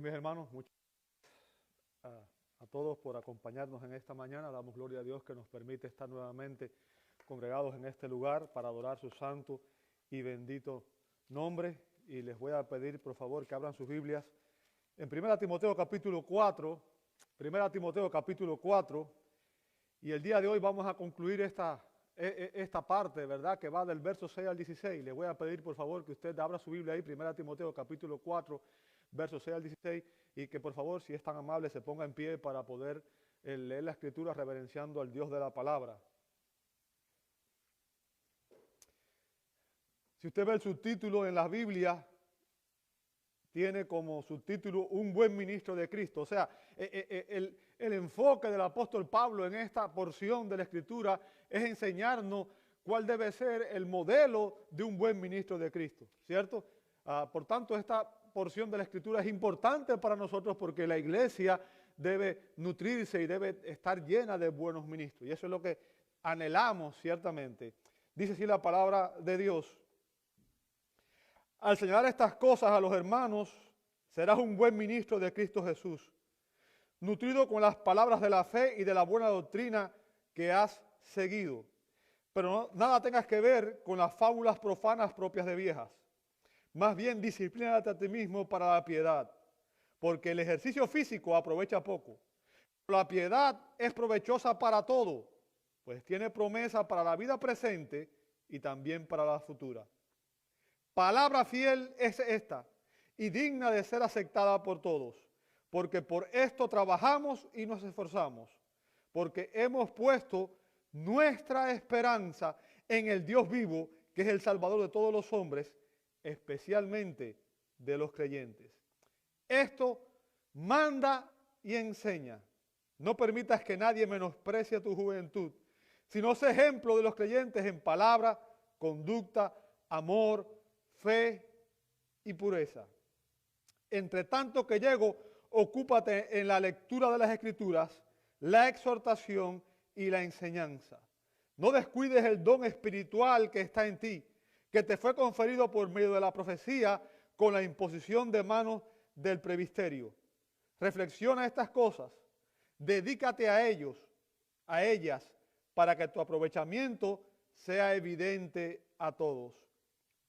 Mis hermanos, muchas gracias a todos por acompañarnos en esta mañana. Damos gloria a Dios que nos permite estar nuevamente congregados en este lugar para adorar su santo y bendito nombre. Y les voy a pedir, por favor, que abran sus Biblias en 1 Timoteo capítulo 4, 1 Timoteo capítulo 4, y el día de hoy vamos a concluir esta parte, ¿verdad?, que va del verso 6 al 16. Les voy a pedir, por favor, que usted abra su Biblia ahí, 1 Timoteo capítulo 4, versos 6 al 16, y que por favor, si es tan amable, se ponga en pie para poder leer la Escritura reverenciando al Dios de la palabra. Si usted ve el subtítulo en la Biblia, tiene como subtítulo un buen ministro de Cristo. O sea, el enfoque del apóstol Pablo en esta porción de la Escritura es enseñarnos cuál debe ser el modelo de un buen ministro de Cristo, ¿cierto? Por tanto, esta porción de la Escritura es importante para nosotros porque la iglesia debe nutrirse y debe estar llena de buenos ministros. Y eso es lo que anhelamos ciertamente. Dice así la palabra de Dios: al señalar estas cosas a los hermanos, serás un buen ministro de Cristo Jesús, nutrido con las palabras de la fe y de la buena doctrina que has seguido. Pero nada tengas que ver con las fábulas profanas propias de viejas. Más bien, disciplínate a ti mismo para la piedad, porque el ejercicio físico aprovecha poco. La piedad es provechosa para todo, pues tiene promesa para la vida presente y también para la futura. Palabra fiel es esta, y digna de ser aceptada por todos, porque por esto trabajamos y nos esforzamos, porque hemos puesto nuestra esperanza en el Dios vivo, que es el Salvador de todos los hombres, especialmente de los creyentes. Esto manda y enseña. No permitas que nadie menosprecie tu juventud, sino sé ejemplo de los creyentes en palabra, conducta, amor, fe y pureza. Entre tanto que llego, ocúpate en la lectura de las Escrituras, la exhortación y la enseñanza. No descuides el don espiritual que está en ti, que te fue conferido por medio de la profecía con la imposición de manos del presbiterio. Reflexiona estas cosas, dedícate a ellas, para que tu aprovechamiento sea evidente a todos.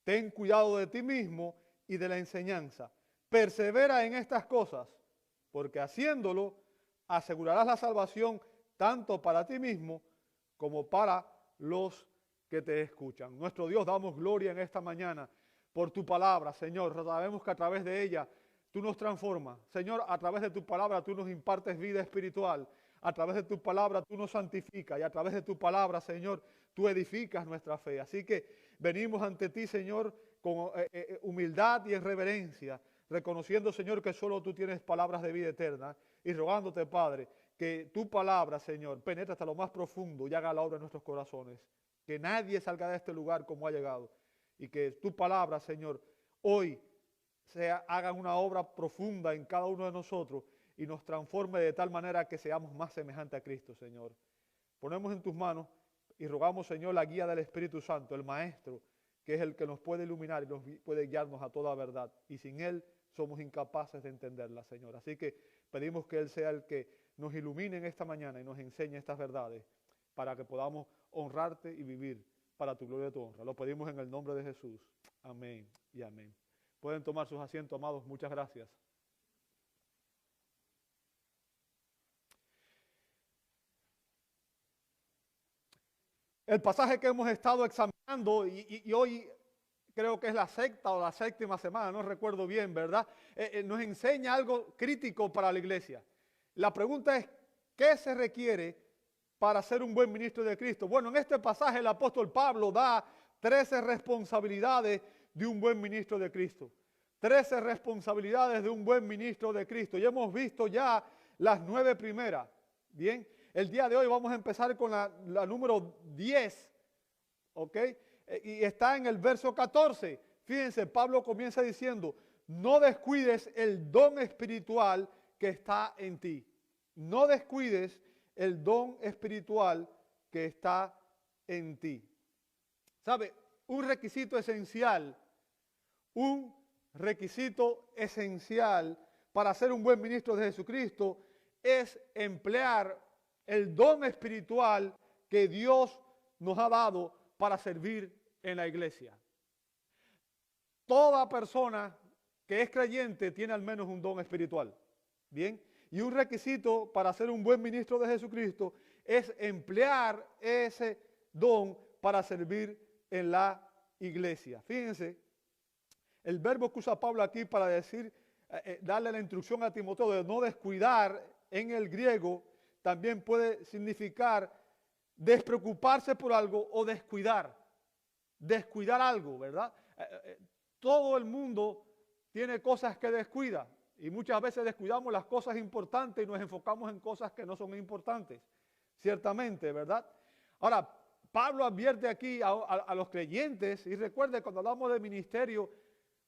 Ten cuidado de ti mismo y de la enseñanza. Persevera en estas cosas, porque haciéndolo asegurarás la salvación tanto para ti mismo como para los que te escuchan. Nuestro Dios, damos gloria en esta mañana por tu palabra, Señor. Sabemos que a través de ella tú nos transformas. Señor, a través de tu palabra tú nos impartes vida espiritual. A través de tu palabra tú nos santificas y a través de tu palabra, Señor, tú edificas nuestra fe. Así que venimos ante ti, Señor, con humildad y en reverencia, reconociendo, Señor, que solo tú tienes palabras de vida eterna y rogándote, Padre, que tu palabra, Señor, penetre hasta lo más profundo y haga la obra en nuestros corazones. Que nadie salga de este lugar como ha llegado y que tu palabra, Señor, hoy haga una obra profunda en cada uno de nosotros y nos transforme de tal manera que seamos más semejantes a Cristo, Señor. Ponemos en tus manos y rogamos, Señor, la guía del Espíritu Santo, el Maestro, que es el que nos puede iluminar y nos puede guiarnos a toda verdad. Y sin Él somos incapaces de entenderla, Señor. Así que pedimos que Él sea el que nos ilumine en esta mañana y nos enseñe estas verdades para que podamos honrarte y vivir para tu gloria y tu honra. Lo pedimos en el nombre de Jesús. Amén y amén. Pueden tomar sus asientos, amados. Muchas gracias. El pasaje que hemos estado examinando y hoy creo que es la sexta o la séptima semana, no recuerdo bien, ¿verdad? Nos enseña algo crítico para la iglesia. La pregunta es, ¿qué se requiere para ser un buen ministro de Cristo? Bueno, en este pasaje el apóstol Pablo da 13 responsabilidades de un buen ministro de Cristo. 13 responsabilidades de un buen ministro de Cristo. Y hemos visto ya las 9 primeras. Bien, el día de hoy vamos a empezar con la número 10. ¿Ok? Y está en el verso 14. Fíjense, Pablo comienza diciendo, no descuides el don espiritual que está en ti. No descuides el don espiritual que está en ti. ¿Sabe? Un requisito esencial para ser un buen ministro de Jesucristo es emplear el don espiritual que Dios nos ha dado para servir en la iglesia. Toda persona que es creyente tiene al menos un don espiritual. Bien, y un requisito para ser un buen ministro de Jesucristo es emplear ese don para servir en la iglesia. Fíjense, el verbo que usa Pablo aquí para decir, darle la instrucción a Timoteo de no descuidar en el griego, también puede significar despreocuparse por algo o descuidar algo, ¿verdad? Todo el mundo tiene cosas que descuida y muchas veces descuidamos las cosas importantes y nos enfocamos en cosas que no son importantes, ciertamente, ¿verdad? Ahora, Pablo advierte aquí a los creyentes, y recuerde, cuando hablamos de ministerio,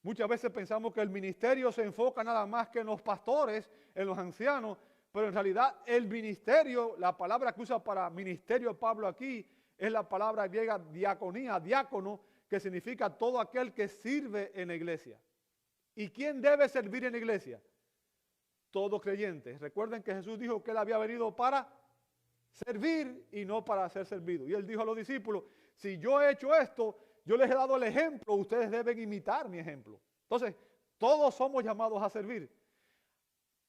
muchas veces pensamos que el ministerio se enfoca nada más que en los pastores, en los ancianos, pero en realidad el ministerio, la palabra que usa para ministerio Pablo aquí, es la palabra griega diaconía, diácono, que significa todo aquel que sirve en la iglesia. ¿Y quién debe servir en la iglesia? Todo creyente. Recuerden que Jesús dijo que él había venido para servir y no para ser servido. Y él dijo a los discípulos, si yo he hecho esto, yo les he dado el ejemplo, ustedes deben imitar mi ejemplo. Entonces, todos somos llamados a servir.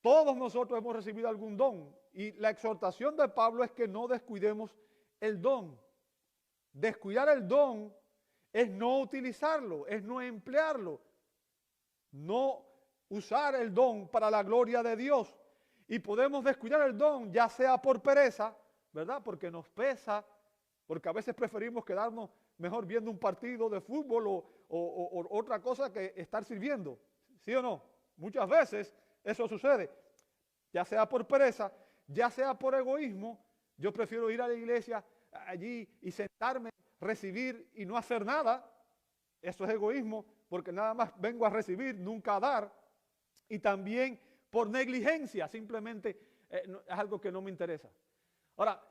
Todos nosotros hemos recibido algún don. Y la exhortación de Pablo es que no descuidemos el don. Descuidar el don es no utilizarlo, es no emplearlo. No usar el don para la gloria de Dios. Y podemos descuidar el don, ya sea por pereza, ¿verdad? Porque nos pesa, porque a veces preferimos quedarnos mejor viendo un partido de fútbol o otra cosa que estar sirviendo. ¿Sí o no? Muchas veces eso sucede. Ya sea por pereza, ya sea por egoísmo. Yo prefiero ir a la iglesia allí y sentarme, recibir y no hacer nada. Eso es egoísmo, porque nada más vengo a recibir, nunca a dar. Y también por negligencia, simplemente es algo que no me interesa. Ahora,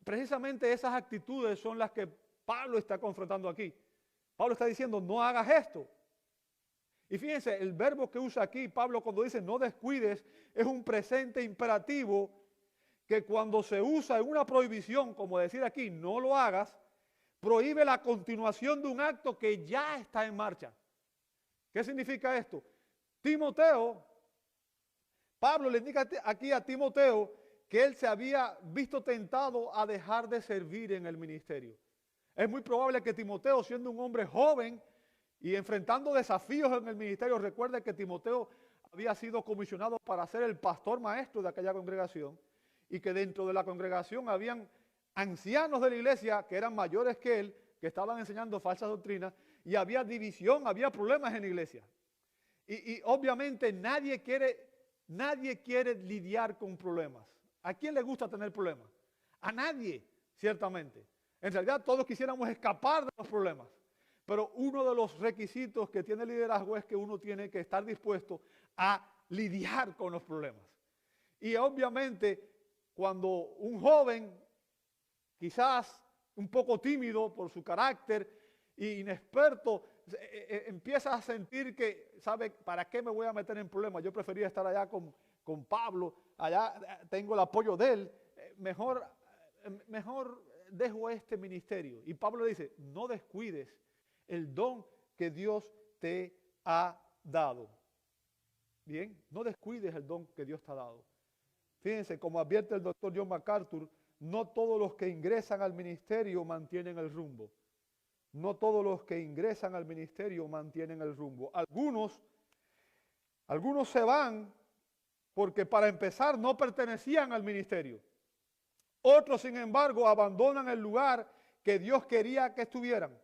precisamente esas actitudes son las que Pablo está confrontando aquí. Pablo está diciendo, no hagas esto. Y fíjense, el verbo que usa aquí Pablo cuando dice no descuides es un presente imperativo que cuando se usa en una prohibición, como decir aquí, no lo hagas, prohíbe la continuación de un acto que ya está en marcha. ¿Qué significa esto? Timoteo, Pablo le indica aquí a Timoteo que él se había visto tentado a dejar de servir en el ministerio. Es muy probable que Timoteo, siendo un hombre joven y enfrentando desafíos en el ministerio, recuerde que Timoteo había sido comisionado para ser el pastor maestro de aquella congregación y que dentro de la congregación habían ancianos de la iglesia que eran mayores que él, que estaban enseñando falsas doctrinas y había división, había problemas en la iglesia. Y obviamente nadie quiere lidiar con problemas. ¿A quién le gusta tener problemas? A nadie, ciertamente. En realidad todos quisiéramos escapar de los problemas. Pero uno de los requisitos que tiene el liderazgo es que uno tiene que estar dispuesto a lidiar con los problemas. Y obviamente cuando un joven, quizás un poco tímido por su carácter e inexperto, empieza a sentir que, ¿sabe? ¿Para qué me voy a meter en problemas? Yo prefería estar allá con Pablo, allá tengo el apoyo de él, mejor dejo este ministerio. Y Pablo le dice, no descuides el don que Dios te ha dado. Bien, no descuides el don que Dios te ha dado. Fíjense, como advierte el doctor John MacArthur, no todos los que ingresan al ministerio mantienen el rumbo. No todos los que ingresan al ministerio mantienen el rumbo. Algunos se van porque para empezar no pertenecían al ministerio. Otros, sin embargo, abandonan el lugar que Dios quería que estuvieran.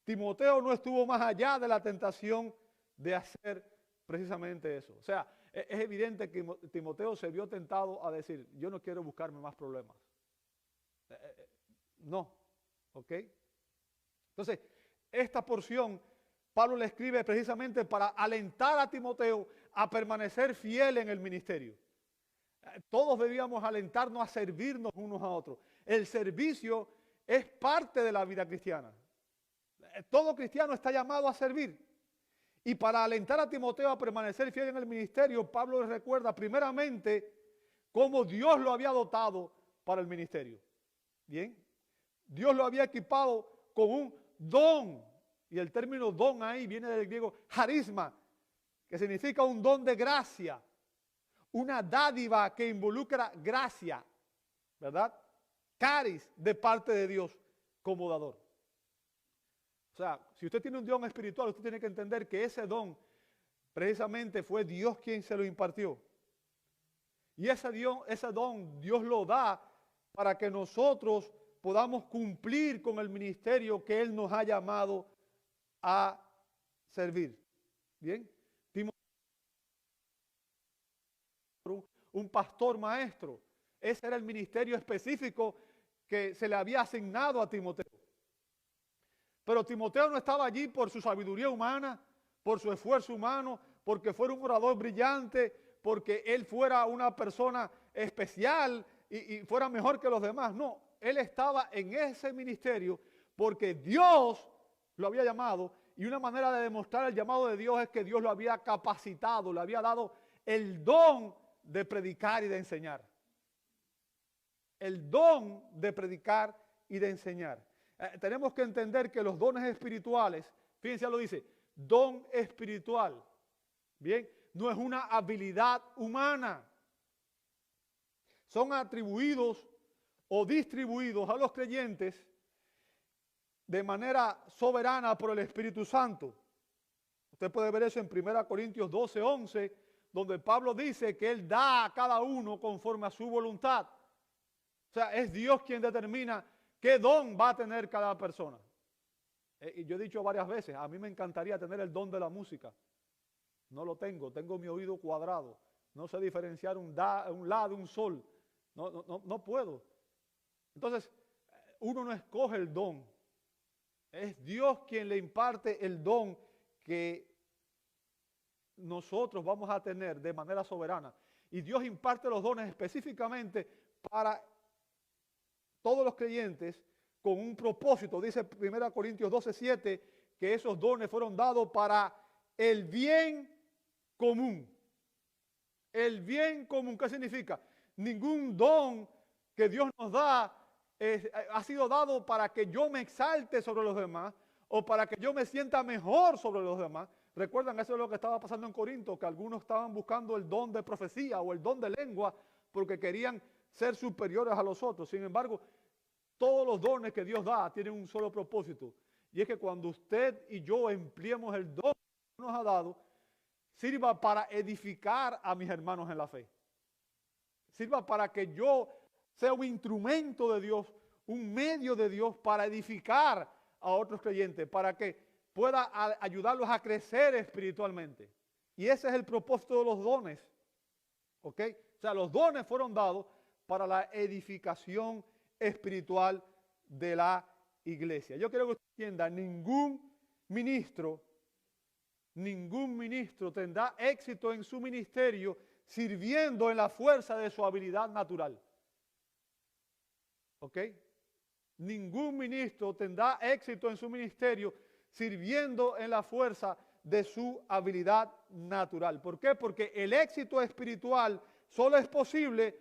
Timoteo no estuvo más allá de la tentación de hacer precisamente eso. O sea, es evidente que Timoteo se vio tentado a decir, yo no quiero buscarme más problemas. No, ¿ok? Entonces, esta porción Pablo le escribe precisamente para alentar a Timoteo a permanecer fiel en el ministerio. Todos debíamos alentarnos a servirnos unos a otros. El servicio es parte de la vida cristiana. Todo cristiano está llamado a servir. Y para alentar a Timoteo a permanecer fiel en el ministerio, Pablo le recuerda primeramente cómo Dios lo había dotado para el ministerio. Bien, Dios lo había equipado con un don, y el término don ahí viene del griego charisma, que significa un don de gracia, una dádiva que involucra gracia, ¿verdad? Caris de parte de Dios como dador. O sea, si usted tiene un don espiritual, usted tiene que entender que ese don precisamente fue Dios quien se lo impartió. Y ese don Dios lo da para que nosotros podamos cumplir con el ministerio que Él nos ha llamado a servir. Bien, un pastor maestro. Ese era el ministerio específico que se le había asignado a Timoteo. Pero Timoteo no estaba allí por su sabiduría humana, por su esfuerzo humano, porque fuera un orador brillante, porque él fuera una persona especial y fuera mejor que los demás. No, él estaba en ese ministerio porque Dios lo había llamado, y una manera de demostrar el llamado de Dios es que Dios lo había capacitado, le había dado el don de predicar y de enseñar. El don de predicar y de enseñar. Tenemos que entender que los dones espirituales, fíjense, lo dice, don espiritual, bien, no es una habilidad humana. Son atribuidos o distribuidos a los creyentes de manera soberana por el Espíritu Santo. Usted puede ver eso en 1 Corintios 12, 11, donde Pablo dice que Él da a cada uno conforme a su voluntad. O sea, es Dios quien determina qué don va a tener cada persona. Y yo he dicho varias veces, a mí me encantaría tener el don de la música. No lo tengo, tengo mi oído cuadrado. No sé diferenciar un la de un sol. No puedo. Entonces, uno no escoge el don. Es Dios quien le imparte el don que nosotros vamos a tener de manera soberana. Y Dios imparte los dones específicamente para todos los creyentes con un propósito. Dice 1 Corintios 12, 7, que esos dones fueron dados para el bien común. El bien común, ¿qué significa? Ningún don que Dios nos da ha sido dado para que yo me exalte sobre los demás o para que yo me sienta mejor sobre los demás. Recuerdan, eso es lo que estaba pasando en Corinto, que algunos estaban buscando el don de profecía o el don de lengua porque querían ser superiores a los otros. Sin embargo, todos los dones que Dios da tienen un solo propósito, y es que cuando usted y yo empleemos el don que nos ha dado, sirva para edificar a mis hermanos en la fe. Sirva para que yo sea un instrumento de Dios, un medio de Dios para edificar a otros creyentes, para que pueda ayudarlos a crecer espiritualmente. Y ese es el propósito de los dones. ¿Ok? O sea, los dones fueron dados para la edificación espiritual de la iglesia. Yo quiero que usted entienda, ningún ministro tendrá éxito en su ministerio sirviendo en la fuerza de su habilidad natural. ¿Ok? Ningún ministro tendrá éxito en su ministerio sirviendo en la fuerza de su habilidad natural. ¿Por qué? Porque el éxito espiritual solo es posible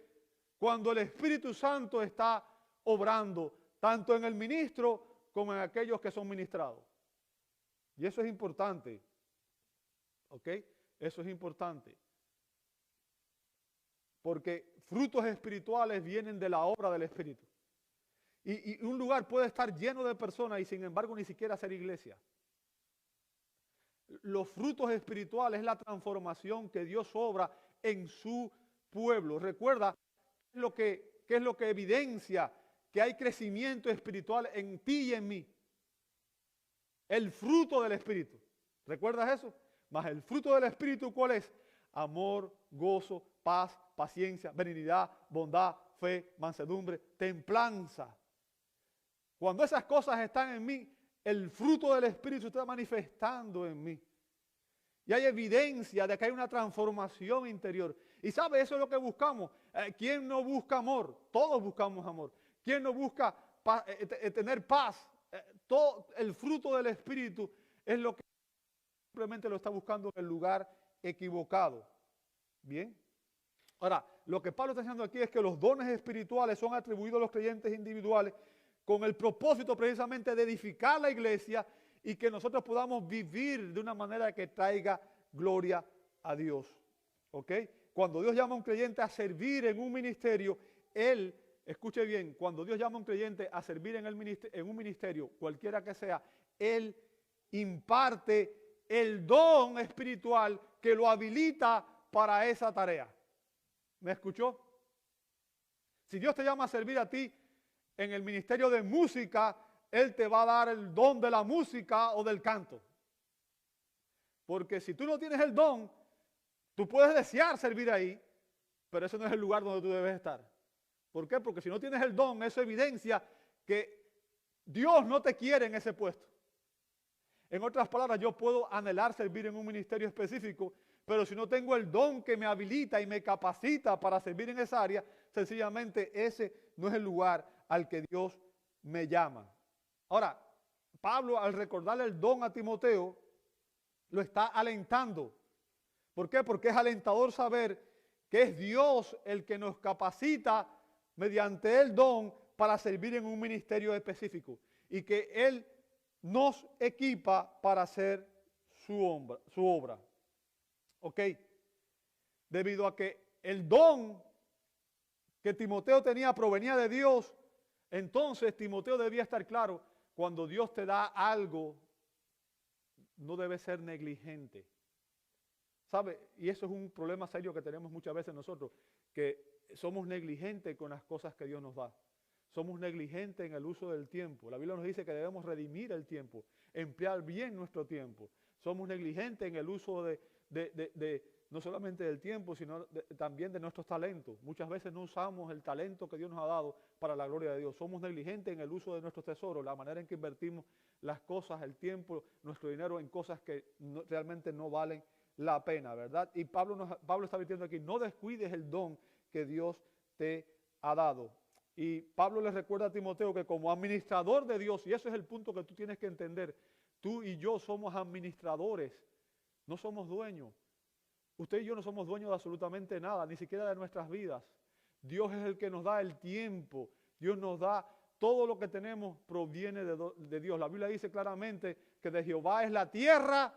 cuando el Espíritu Santo está obrando, tanto en el ministro como en aquellos que son ministrados. Y eso es importante. ¿Ok? Eso es importante. Porque frutos espirituales vienen de la obra del Espíritu. Y un lugar puede estar lleno de personas y sin embargo ni siquiera ser iglesia. Los frutos espirituales es la transformación que Dios obra en su pueblo. Recuerda qué es lo que evidencia que hay crecimiento espiritual en ti y en mí. El fruto del Espíritu. ¿Recuerdas eso? Mas el fruto del Espíritu, ¿cuál es? Amor, gozo, paz, paciencia, benignidad, bondad, fe, mansedumbre, templanza. Cuando esas cosas están en mí, el fruto del Espíritu está manifestando en mí. Y hay evidencia de que hay una transformación interior. Y ¿sabe? Eso es lo que buscamos. ¿Quién no busca amor? Todos buscamos amor. ¿Quién no busca tener paz? Todo el fruto del Espíritu es lo que simplemente lo está buscando en el lugar equivocado. Bien. Ahora, lo que Pablo está diciendo aquí es que los dones espirituales son atribuidos a los creyentes individuales con el propósito precisamente de edificar la iglesia y que nosotros podamos vivir de una manera que traiga gloria a Dios. ¿Ok? Cuando Dios llama a un creyente a servir en un ministerio, Él, escuche bien, cuando Dios llama a un creyente a servir en un ministerio, cualquiera que sea, Él imparte el don espiritual que lo habilita para esa tarea. ¿Me escuchó? Si Dios te llama a servir a ti en el ministerio de música, Él te va a dar el don de la música o del canto. Porque si tú no tienes el don, tú puedes desear servir ahí, pero ese no es el lugar donde tú debes estar. ¿Por qué? Porque si no tienes el don, eso evidencia que Dios no te quiere en ese puesto. En otras palabras, yo puedo anhelar servir en un ministerio específico, pero si no tengo el don que me habilita y me capacita para servir en esa área, sencillamente ese no es el lugar al que Dios me llama. Ahora, Pablo, al recordarle el don a Timoteo, lo está alentando. ¿Por qué? Porque es alentador saber que es Dios el que nos capacita mediante el don para servir en un ministerio específico y que Él nos equipa para hacer su obra. ¿Ok? Debido a que el don que Timoteo tenía provenía de Dios, entonces Timoteo debía estar claro, cuando Dios te da algo, no debe ser negligente. ¿Sabe? Y eso es un problema serio que tenemos muchas veces nosotros, que somos negligentes con las cosas que Dios nos da. Somos negligentes en el uso del tiempo. La Biblia nos dice que debemos redimir el tiempo, emplear bien nuestro tiempo. Somos negligentes en el uso no solamente del tiempo, sino también de nuestros talentos. Muchas veces no usamos el talento que Dios nos ha dado para la gloria de Dios. Somos negligentes en el uso de nuestros tesoros, la manera en que invertimos las cosas, el tiempo, nuestro dinero en cosas que realmente no valen la pena, ¿verdad? Y Pablo está diciendo aquí, no descuides el don que Dios te ha dado. Y Pablo le recuerda a Timoteo que como administrador de Dios, y eso es el punto que tú tienes que entender, tú y yo somos administradores, no somos dueños. Usted y yo no somos dueños de absolutamente nada, ni siquiera de nuestras vidas. Dios es el que nos da el tiempo, Dios nos da todo lo que tenemos, proviene de Dios. La Biblia dice claramente que de Jehová es la tierra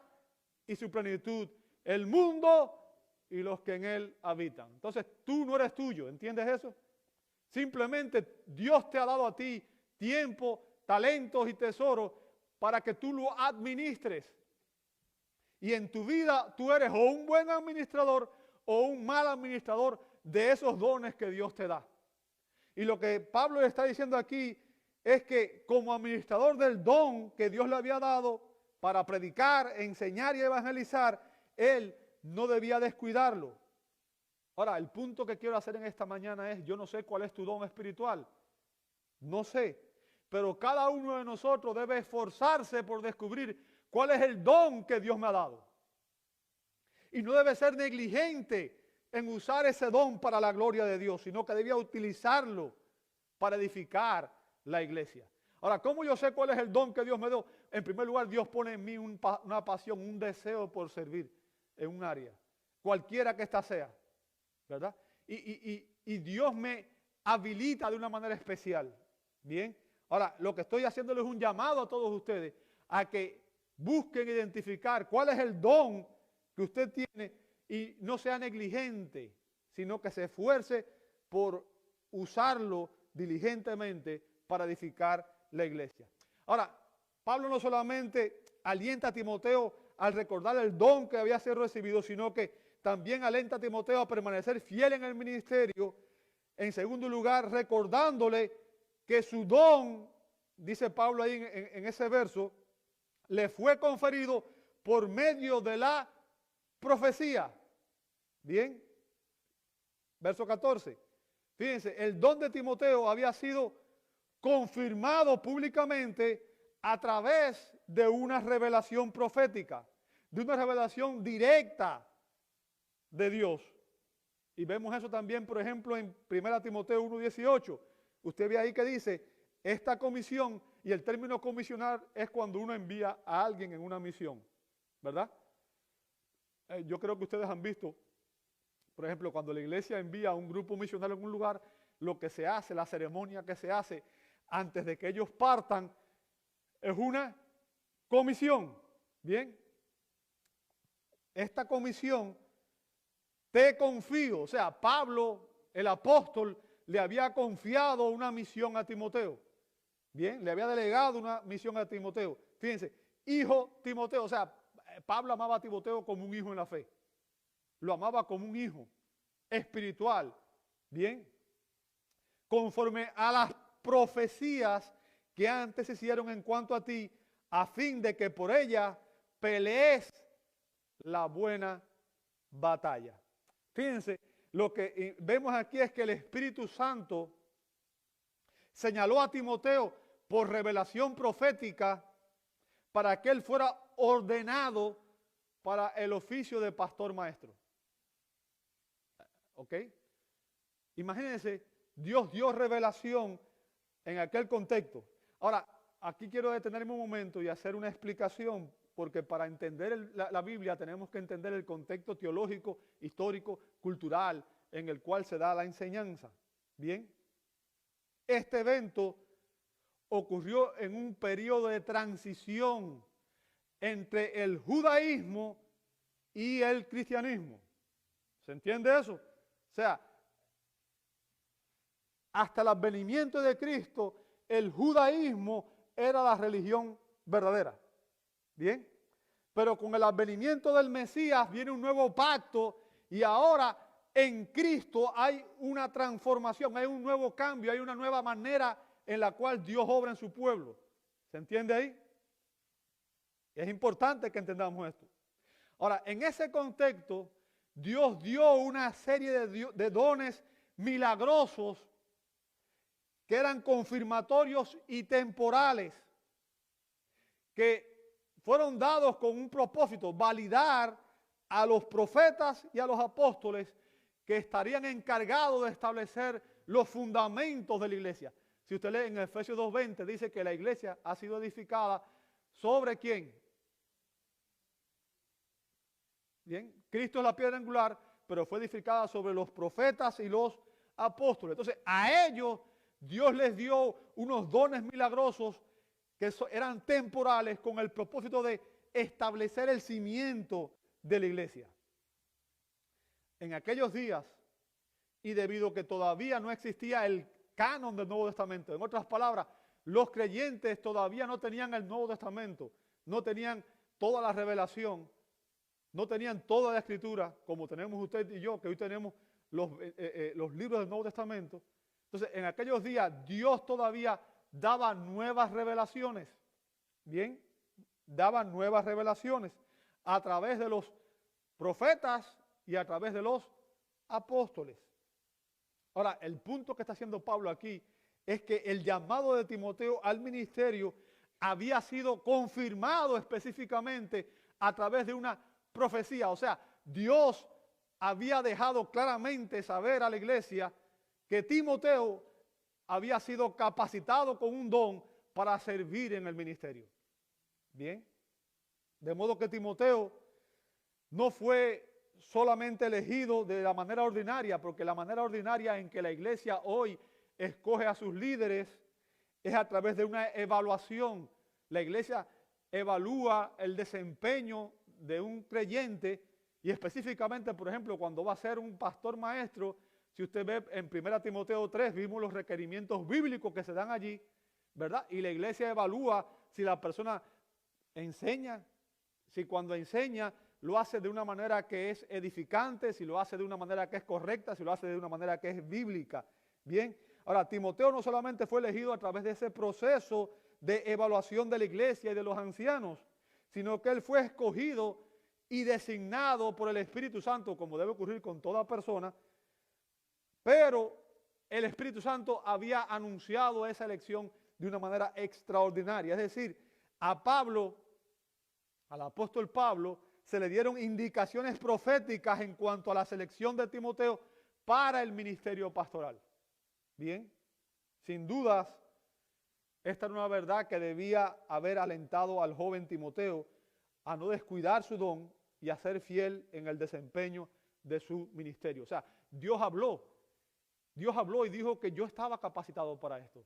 y su plenitud, el mundo y los que en él habitan. Entonces tú no eres tuyo, ¿entiendes eso? Simplemente Dios te ha dado a ti tiempo, talentos y tesoros para que tú lo administres. Y en tu vida tú eres o un buen administrador o un mal administrador de esos dones que Dios te da. Y lo que Pablo le está diciendo aquí es que como administrador del don que Dios le había dado para predicar, enseñar y evangelizar, él no debía descuidarlo. Ahora, el punto que quiero hacer en esta mañana es, yo no sé cuál es tu don espiritual, no sé, pero cada uno de nosotros debe esforzarse por descubrir cuál es el don que Dios me ha dado. Y no debe ser negligente en usar ese don para la gloria de Dios, sino que debía utilizarlo para edificar la iglesia. Ahora, ¿cómo yo sé cuál es el don que Dios me dio? En primer lugar, Dios pone en mí una pasión, un deseo por servir en un área, cualquiera que ésta sea, ¿verdad? Y Dios me habilita de una manera especial, ¿bien? Ahora, lo que estoy haciéndole es un llamado a todos ustedes a que busquen identificar cuál es el don que usted tiene y no sea negligente, sino que se esfuerce por usarlo diligentemente para edificar la iglesia. Ahora, Pablo no solamente alienta a Timoteo al recordar el don que había sido recibido, sino que también alienta a Timoteo a permanecer fiel en el ministerio. En segundo lugar, recordándole que su don, dice Pablo ahí en ese verso, le fue conferido por medio de la profecía. Bien, verso 14. Fíjense, el don de Timoteo había sido confirmado públicamente a través de una revelación profética, de una revelación directa de Dios. Y vemos eso también, por ejemplo, en 1 Timoteo 1:18. Usted ve ahí que dice, esta comisión, y el término comisionar es cuando uno envía a alguien en una misión, ¿verdad? Yo creo que ustedes han visto, por ejemplo, cuando la iglesia envía a un grupo misionero en un lugar, lo que se hace, la ceremonia que se hace antes de que ellos partan, es una comisión. Bien, esta comisión, te confío, o sea, Pablo, el apóstol, le había confiado una misión a Timoteo. Bien, le había delegado una misión a Timoteo. Fíjense, hijo Timoteo, o sea, Pablo amaba a Timoteo como un hijo en la fe. Lo amaba como un hijo espiritual. Bien, conforme a las profecías que antes se hicieron en cuanto a ti, a fin de que por ella pelees la buena batalla. Fíjense, lo que vemos aquí es que el Espíritu Santo señaló a Timoteo por revelación profética para que él fuera ordenado para el oficio de pastor maestro. ¿Ok? Imagínense, Dios dio revelación en aquel contexto. Ahora, aquí quiero detenerme un momento y hacer una explicación, porque para entender la Biblia tenemos que entender el contexto teológico, histórico, cultural en el cual se da la enseñanza. Bien, este evento ocurrió en un periodo de transición entre el judaísmo y el cristianismo. ¿Se entiende eso? O sea, hasta el advenimiento de Cristo, el judaísmo era la religión verdadera. Bien, pero con el advenimiento del Mesías viene un nuevo pacto y ahora en Cristo hay una transformación, hay un nuevo cambio, hay una nueva manera en la cual Dios obra en su pueblo. ¿Se entiende ahí? Es importante que entendamos esto. Ahora, en ese contexto, Dios dio una serie de dones milagrosos que eran confirmatorios y temporales, que fueron dados con un propósito, validar a los profetas y a los apóstoles que estarían encargados de establecer los fundamentos de la iglesia. Si usted lee en Efesios 2:20, dice que la iglesia ha sido edificada ¿sobre quién? Bien, Cristo es la piedra angular, pero fue edificada sobre los profetas y los apóstoles. Entonces, a ellos Dios les dio unos dones milagrosos que eran temporales con el propósito de establecer el cimiento de la iglesia. En aquellos días, y debido a que todavía no existía el canon del Nuevo Testamento, en otras palabras, los creyentes todavía no tenían el Nuevo Testamento, no tenían toda la revelación, no tenían toda la escritura, como tenemos usted y yo, que hoy tenemos los libros del Nuevo Testamento. Entonces, en aquellos días, Dios todavía daba nuevas revelaciones. Bien, daba nuevas revelaciones a través de los profetas y a través de los apóstoles. Ahora, el punto que está haciendo Pablo aquí es que el llamado de Timoteo al ministerio había sido confirmado específicamente a través de una profecía. O sea, Dios había dejado claramente saber a la iglesia que Timoteo había sido capacitado con un don para servir en el ministerio. Bien, de modo que Timoteo no fue solamente elegido de la manera ordinaria, porque la manera ordinaria en que la iglesia hoy escoge a sus líderes es a través de una evaluación. La iglesia evalúa el desempeño de un creyente y específicamente, por ejemplo, cuando va a ser un pastor maestro, si usted ve en 1 Timoteo 3, vimos los requerimientos bíblicos que se dan allí, ¿verdad? Y la iglesia evalúa si la persona enseña, si cuando enseña lo hace de una manera que es edificante, si lo hace de una manera que es correcta, si lo hace de una manera que es bíblica. Bien, ahora Timoteo no solamente fue elegido a través de ese proceso de evaluación de la iglesia y de los ancianos, sino que él fue escogido y designado por el Espíritu Santo, como debe ocurrir con toda persona, pero el Espíritu Santo había anunciado esa elección de una manera extraordinaria. Es decir, a Pablo, al apóstol Pablo, se le dieron indicaciones proféticas en cuanto a la selección de Timoteo para el ministerio pastoral. Bien, sin dudas, esta era una verdad que debía haber alentado al joven Timoteo a no descuidar su don y a ser fiel en el desempeño de su ministerio. O sea, Dios habló y dijo que yo estaba capacitado para esto.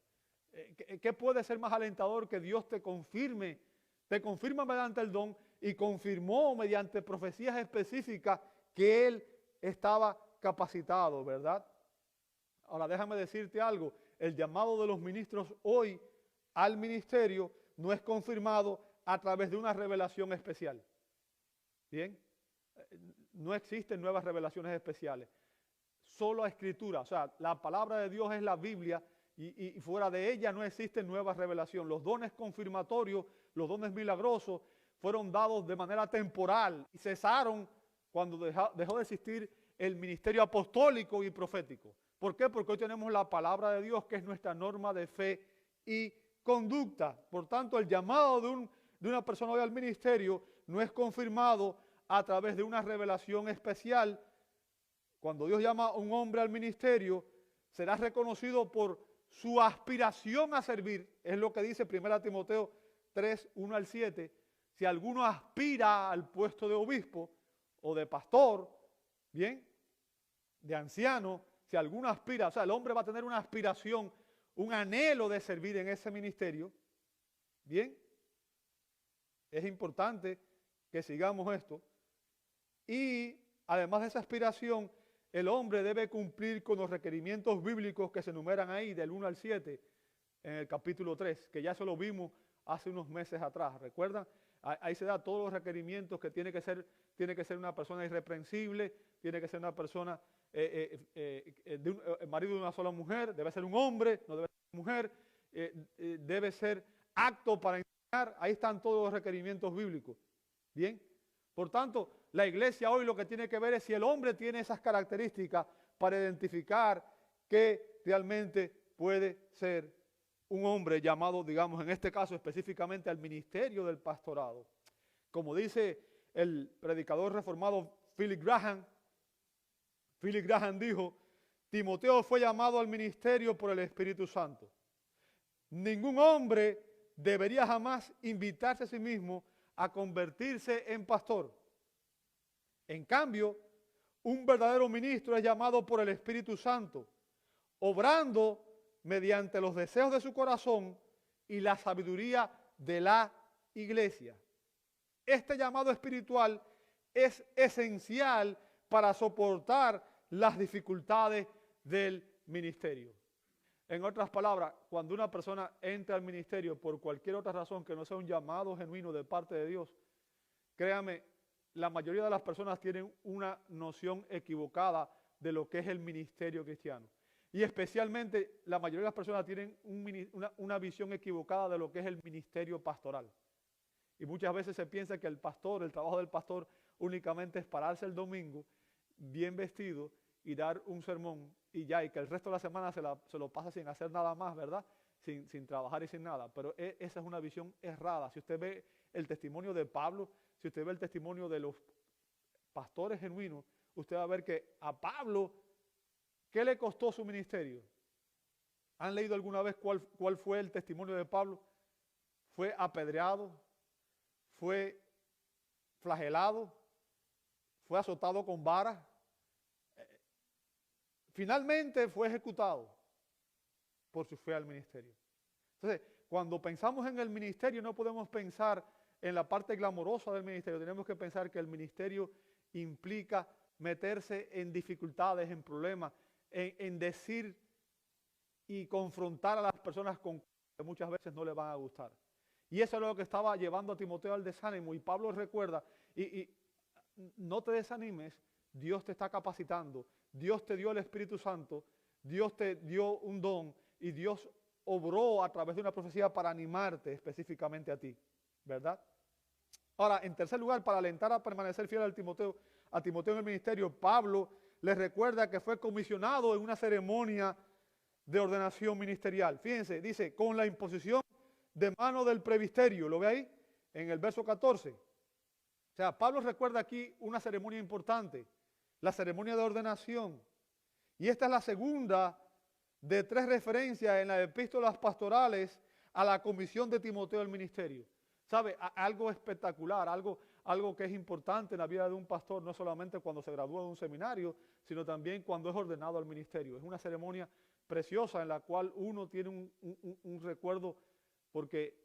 ¿Qué puede ser más alentador que Dios te confirma mediante el don y confirmó mediante profecías específicas que Él estaba capacitado, ¿verdad? Ahora déjame decirte algo, el llamado de los ministros hoy al ministerio no es confirmado a través de una revelación especial. ¿Bien? No existen nuevas revelaciones especiales. Solo escritura, o sea, la palabra de Dios es la Biblia y fuera de ella no existen nuevas revelaciones. Los dones confirmatorios, los dones milagrosos fueron dados de manera temporal y cesaron cuando dejó de existir el ministerio apostólico y profético. ¿Por qué? Porque hoy tenemos la palabra de Dios que es nuestra norma de fe y conducta. Por tanto, el llamado de una persona hoy al ministerio no es confirmado a través de una revelación especial. Cuando Dios llama a un hombre al ministerio, será reconocido por su aspiración a servir. Es lo que dice 1 Timoteo 3, 1 al 7. Si alguno aspira al puesto de obispo o de pastor, bien, de anciano, si alguno aspira, o sea, el hombre va a tener una aspiración, un anhelo de servir en ese ministerio, bien, es importante que sigamos esto. Y además de esa aspiración, el hombre debe cumplir con los requerimientos bíblicos que se enumeran ahí, del 1 al 7, en el capítulo 3, que ya se lo vimos hace unos meses atrás. ¿Recuerdan? Ahí se da todos los requerimientos que tiene que ser una persona irreprensible, tiene que ser una persona, marido de una sola mujer, debe ser un hombre, no debe ser una mujer, debe ser apto para enseñar. Ahí están todos los requerimientos bíblicos. Bien. Por tanto, la iglesia hoy lo que tiene que ver es si el hombre tiene esas características para identificar que realmente puede ser un hombre llamado, digamos, en este caso específicamente al ministerio del pastorado. Como dice el predicador reformado Philip Graham dijo, Timoteo fue llamado al ministerio por el Espíritu Santo. Ningún hombre debería jamás invitarse a sí mismo a convertirse en pastor. En cambio, un verdadero ministro es llamado por el Espíritu Santo, obrando mediante los deseos de su corazón y la sabiduría de la iglesia. Este llamado espiritual es esencial para soportar las dificultades del ministerio. En otras palabras, cuando una persona entra al ministerio por cualquier otra razón que no sea un llamado genuino de parte de Dios, créame, la mayoría de las personas tienen una noción equivocada de lo que es el ministerio cristiano. Y especialmente la mayoría de las personas tienen una visión equivocada de lo que es el ministerio pastoral. Y muchas veces se piensa que el trabajo del pastor únicamente es pararse el domingo bien vestido y dar un sermón y ya, y que el resto de la semana se lo pasa sin hacer nada más, ¿verdad? Sin trabajar y sin nada. Pero esa es una visión errada. Si usted ve el testimonio de Pablo, si usted ve el testimonio de los pastores genuinos, usted va a ver que a Pablo, ¿qué le costó su ministerio? ¿Han leído alguna vez cuál fue el testimonio de Pablo? Fue apedreado, fue flagelado, fue azotado con varas. Finalmente fue ejecutado por su fe al ministerio. Entonces, cuando pensamos en el ministerio no podemos pensar en la parte glamorosa del ministerio. Tenemos que pensar que el ministerio implica meterse en dificultades, en problemas, en decir y confrontar a las personas con que muchas veces no le van a gustar. Y eso es lo que estaba llevando a Timoteo al desánimo. Y Pablo recuerda, y no te desanimes, Dios te está capacitando, Dios te dio el Espíritu Santo, Dios te dio un don y Dios obró a través de una profecía para animarte específicamente a ti, ¿verdad? Ahora, en tercer lugar, para alentar a permanecer fiel a Timoteo en el ministerio, Pablo les recuerda que fue comisionado en una ceremonia de ordenación ministerial. Fíjense, dice, con la imposición de mano del presbiterio, ¿lo ve ahí? En el verso 14. O sea, Pablo recuerda aquí una ceremonia importante, la ceremonia de ordenación. Y esta es la segunda de 3 referencias en las epístolas pastorales a la comisión de Timoteo al ministerio. ¿Sabe? Algo espectacular, algo que es importante en la vida de un pastor, no solamente cuando se gradúa de un seminario, sino también cuando es ordenado al ministerio. Es una ceremonia preciosa en la cual uno tiene un recuerdo, porque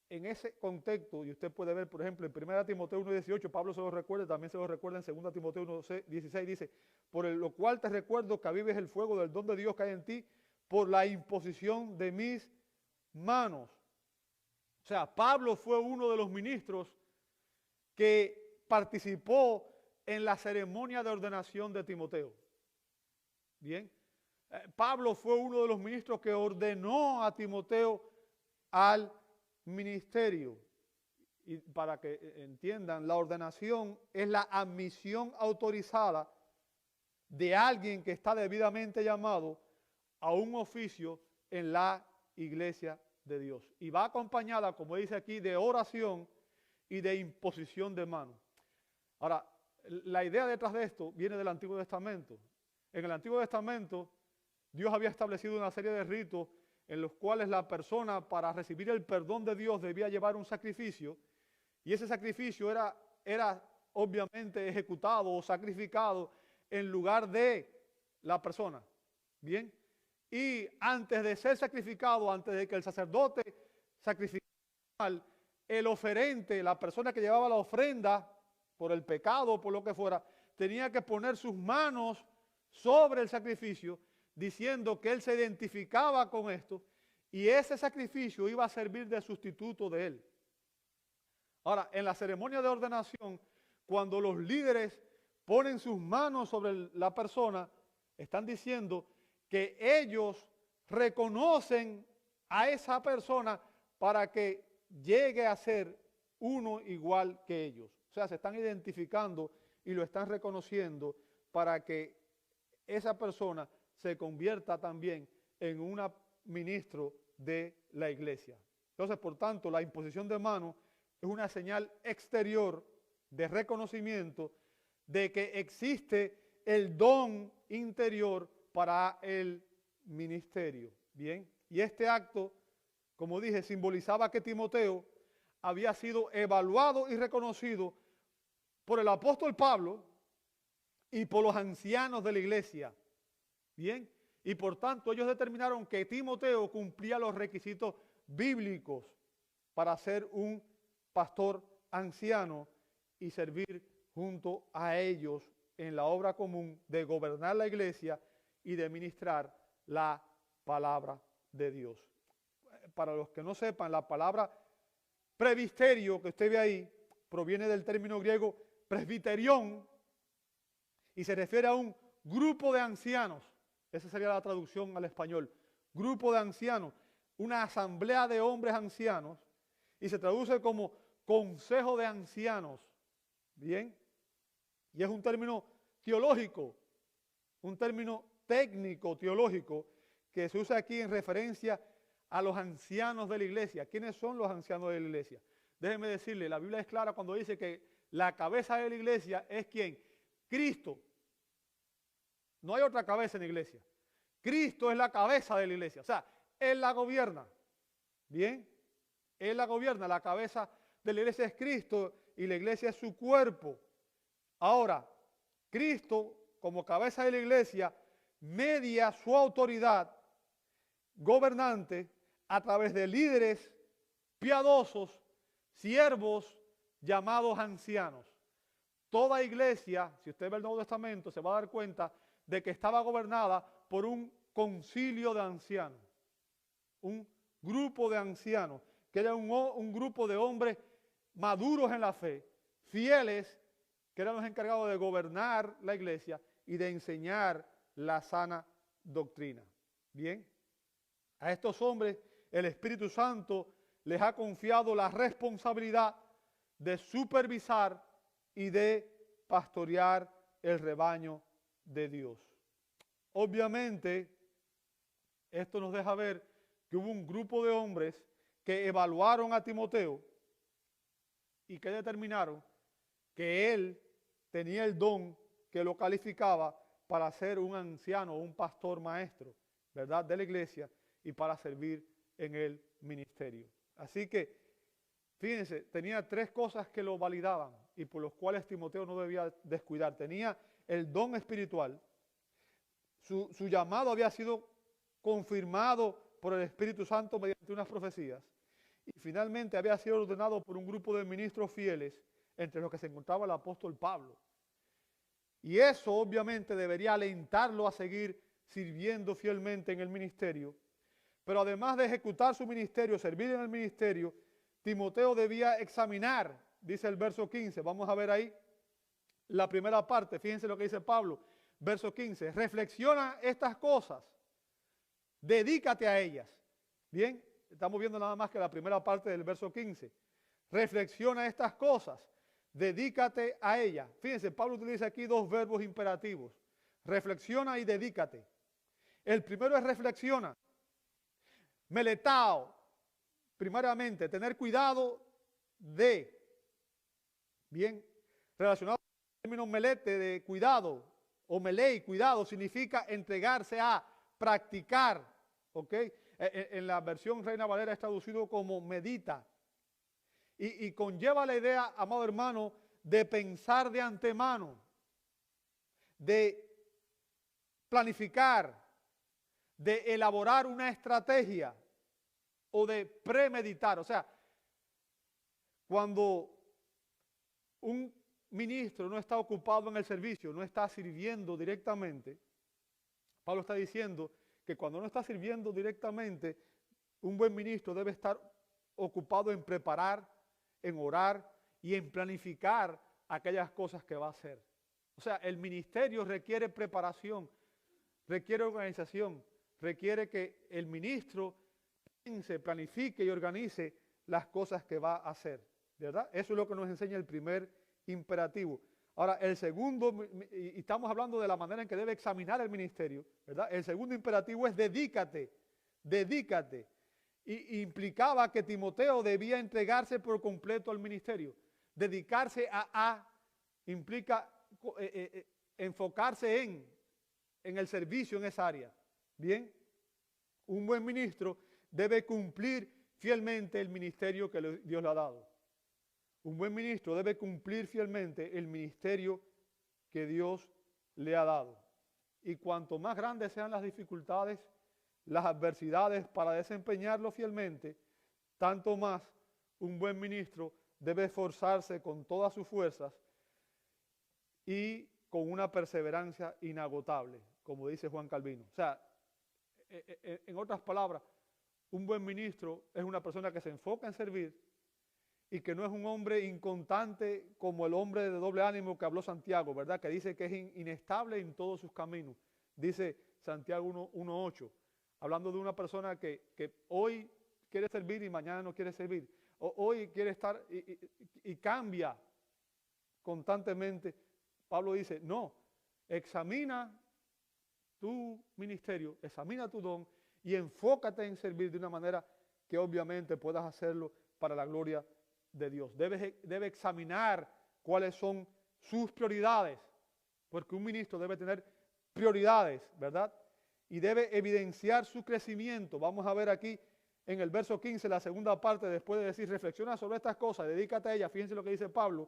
en ese contexto, y usted puede ver, por ejemplo, en 1 Timoteo 1:18, Pablo se lo recuerda, también se lo recuerda en 2 Timoteo 1:16, dice, por lo cual te recuerdo que avives el fuego del don de Dios que hay en ti, por la imposición de mis manos. O sea, Pablo fue uno de los ministros que participó en la ceremonia de ordenación de Timoteo. Bien, Pablo fue uno de los ministros que ordenó a Timoteo al ministerio. Y para que entiendan, la ordenación es la admisión autorizada de alguien que está debidamente llamado a un oficio en la iglesia de Dios. Y va acompañada, como dice aquí, de oración y de imposición de manos. Ahora, la idea detrás de esto viene del Antiguo Testamento. En el Antiguo Testamento, Dios había establecido una serie de ritos en los cuales la persona, para recibir el perdón de Dios, debía llevar un sacrificio, y ese sacrificio era obviamente ejecutado o sacrificado en lugar de la persona. Bien, y antes de ser sacrificado, antes de que el sacerdote sacrificara, el oferente, la persona que llevaba la ofrenda por el pecado o por lo que fuera, tenía que poner sus manos sobre el sacrificio, diciendo que él se identificaba con esto, y ese sacrificio iba a servir de sustituto de él. Ahora, en la ceremonia de ordenación, cuando los líderes ponen sus manos sobre la persona, están diciendo que ellos reconocen a esa persona para que llegue a ser uno igual que ellos. O sea, se están identificando y lo están reconociendo para que esa persona se convierta también en un ministro de la iglesia. Entonces, por tanto, la imposición de manos es una señal exterior de reconocimiento de que existe el don interior para el ministerio. Bien, y este acto, como dije, simbolizaba que Timoteo había sido evaluado y reconocido por el apóstol Pablo y por los ancianos de la iglesia. Bien, y por tanto ellos determinaron que Timoteo cumplía los requisitos bíblicos para ser un pastor anciano y servir junto a ellos en la obra común de gobernar la iglesia y de ministrar la palabra de Dios. Para los que no sepan, la palabra presbiterio que usted ve ahí proviene del término griego presbiterión y se refiere a un grupo de ancianos. Esa sería la traducción al español. Grupo de ancianos, una asamblea de hombres ancianos, y se traduce como consejo de ancianos. Bien, y es un término teológico, un término técnico teológico que se usa aquí en referencia a los ancianos de la iglesia. ¿Quiénes son los ancianos de la iglesia? Déjenme decirle, la Biblia es clara cuando dice que la cabeza de la iglesia es ¿quién? Cristo. No hay otra cabeza en la iglesia. Cristo es la cabeza de la iglesia. O sea, Él la gobierna. Bien, Él la gobierna. La cabeza de la iglesia es Cristo y la iglesia es su cuerpo. Ahora, Cristo, como cabeza de la iglesia, media su autoridad gobernante a través de líderes piadosos, siervos llamados ancianos. Toda iglesia, si usted ve el Nuevo Testamento, se va a dar cuenta de que estaba gobernada por un concilio de ancianos, un grupo de ancianos, que era un grupo de hombres maduros en la fe, fieles, que eran los encargados de gobernar la iglesia y de enseñar la sana doctrina. Bien, a estos hombres el Espíritu Santo les ha confiado la responsabilidad de supervisar y de pastorear el rebaño de Dios. Obviamente, esto nos deja ver que hubo un grupo de hombres que evaluaron a Timoteo y que determinaron que él tenía el don que lo calificaba para ser un anciano, un pastor maestro, ¿verdad?, de la iglesia y para servir en el ministerio. Así que fíjense, tenía tres cosas que lo validaban y por los cuales Timoteo no debía descuidar. Tenía el don espiritual, su llamado había sido confirmado por el Espíritu Santo mediante unas profecías y finalmente había sido ordenado por un grupo de ministros fieles, entre los que se encontraba el apóstol Pablo. Y eso obviamente debería alentarlo a seguir sirviendo fielmente en el ministerio. Pero además de ejecutar su ministerio, servir en el ministerio, Timoteo debía examinar, dice el verso 15, vamos a ver ahí la primera parte, fíjense lo que dice Pablo, verso 15, reflexiona estas cosas, dedícate a ellas. Bien, estamos viendo nada más que la primera parte del verso 15. Reflexiona estas cosas, dedícate a ellas. Fíjense, Pablo utiliza aquí dos verbos imperativos, reflexiona y dedícate. El primero es reflexiona. Meletao, primariamente, tener cuidado de, bien, relacionado con el término melete de cuidado, o melei, cuidado, significa entregarse a, practicar, ¿ok? En la versión Reina Valera es traducido como medita. Y conlleva la idea, amado hermano, de pensar de antemano, de planificar, de elaborar una estrategia o de premeditar. O sea, cuando un ministro no está ocupado en el servicio, no está sirviendo directamente, Pablo está diciendo que cuando no está sirviendo directamente, un buen ministro debe estar ocupado en preparar, en orar y en planificar aquellas cosas que va a hacer. O sea, el ministerio requiere preparación, requiere organización, requiere que el ministro piense, planifique y organice las cosas que va a hacer, ¿verdad? Eso es lo que nos enseña el primer imperativo. Ahora, el segundo, y estamos hablando de la manera en que debe examinar el ministerio, ¿verdad? El segundo imperativo es dedícate, dedícate. Y implicaba que Timoteo debía entregarse por completo al ministerio. Dedicarse a implica enfocarse en el servicio en esa área. Bien, un buen ministro debe cumplir fielmente el ministerio que Dios le ha dado. Un buen ministro debe cumplir fielmente el ministerio que Dios le ha dado. Y cuanto más grandes sean las dificultades, las adversidades para desempeñarlo fielmente, tanto más un buen ministro debe esforzarse con todas sus fuerzas y con una perseverancia inagotable, como dice Juan Calvino. O sea, en otras palabras, un buen ministro es una persona que se enfoca en servir y que no es un hombre inconstante como el hombre de doble ánimo que habló Santiago, ¿verdad? Que dice que es inestable en todos sus caminos. Dice Santiago 1:8, hablando de una persona que hoy quiere servir y mañana no quiere servir. O hoy quiere estar y cambia constantemente. Pablo dice, no, examina tu ministerio, examina tu don y enfócate en servir de una manera que obviamente puedas hacerlo para la gloria de Dios. Debe examinar cuáles son sus prioridades, porque un ministro debe tener prioridades, ¿verdad? Y debe evidenciar su crecimiento. Vamos a ver aquí en el verso 15, la segunda parte, después de decir, reflexiona sobre estas cosas, dedícate a ellas, fíjense lo que dice Pablo,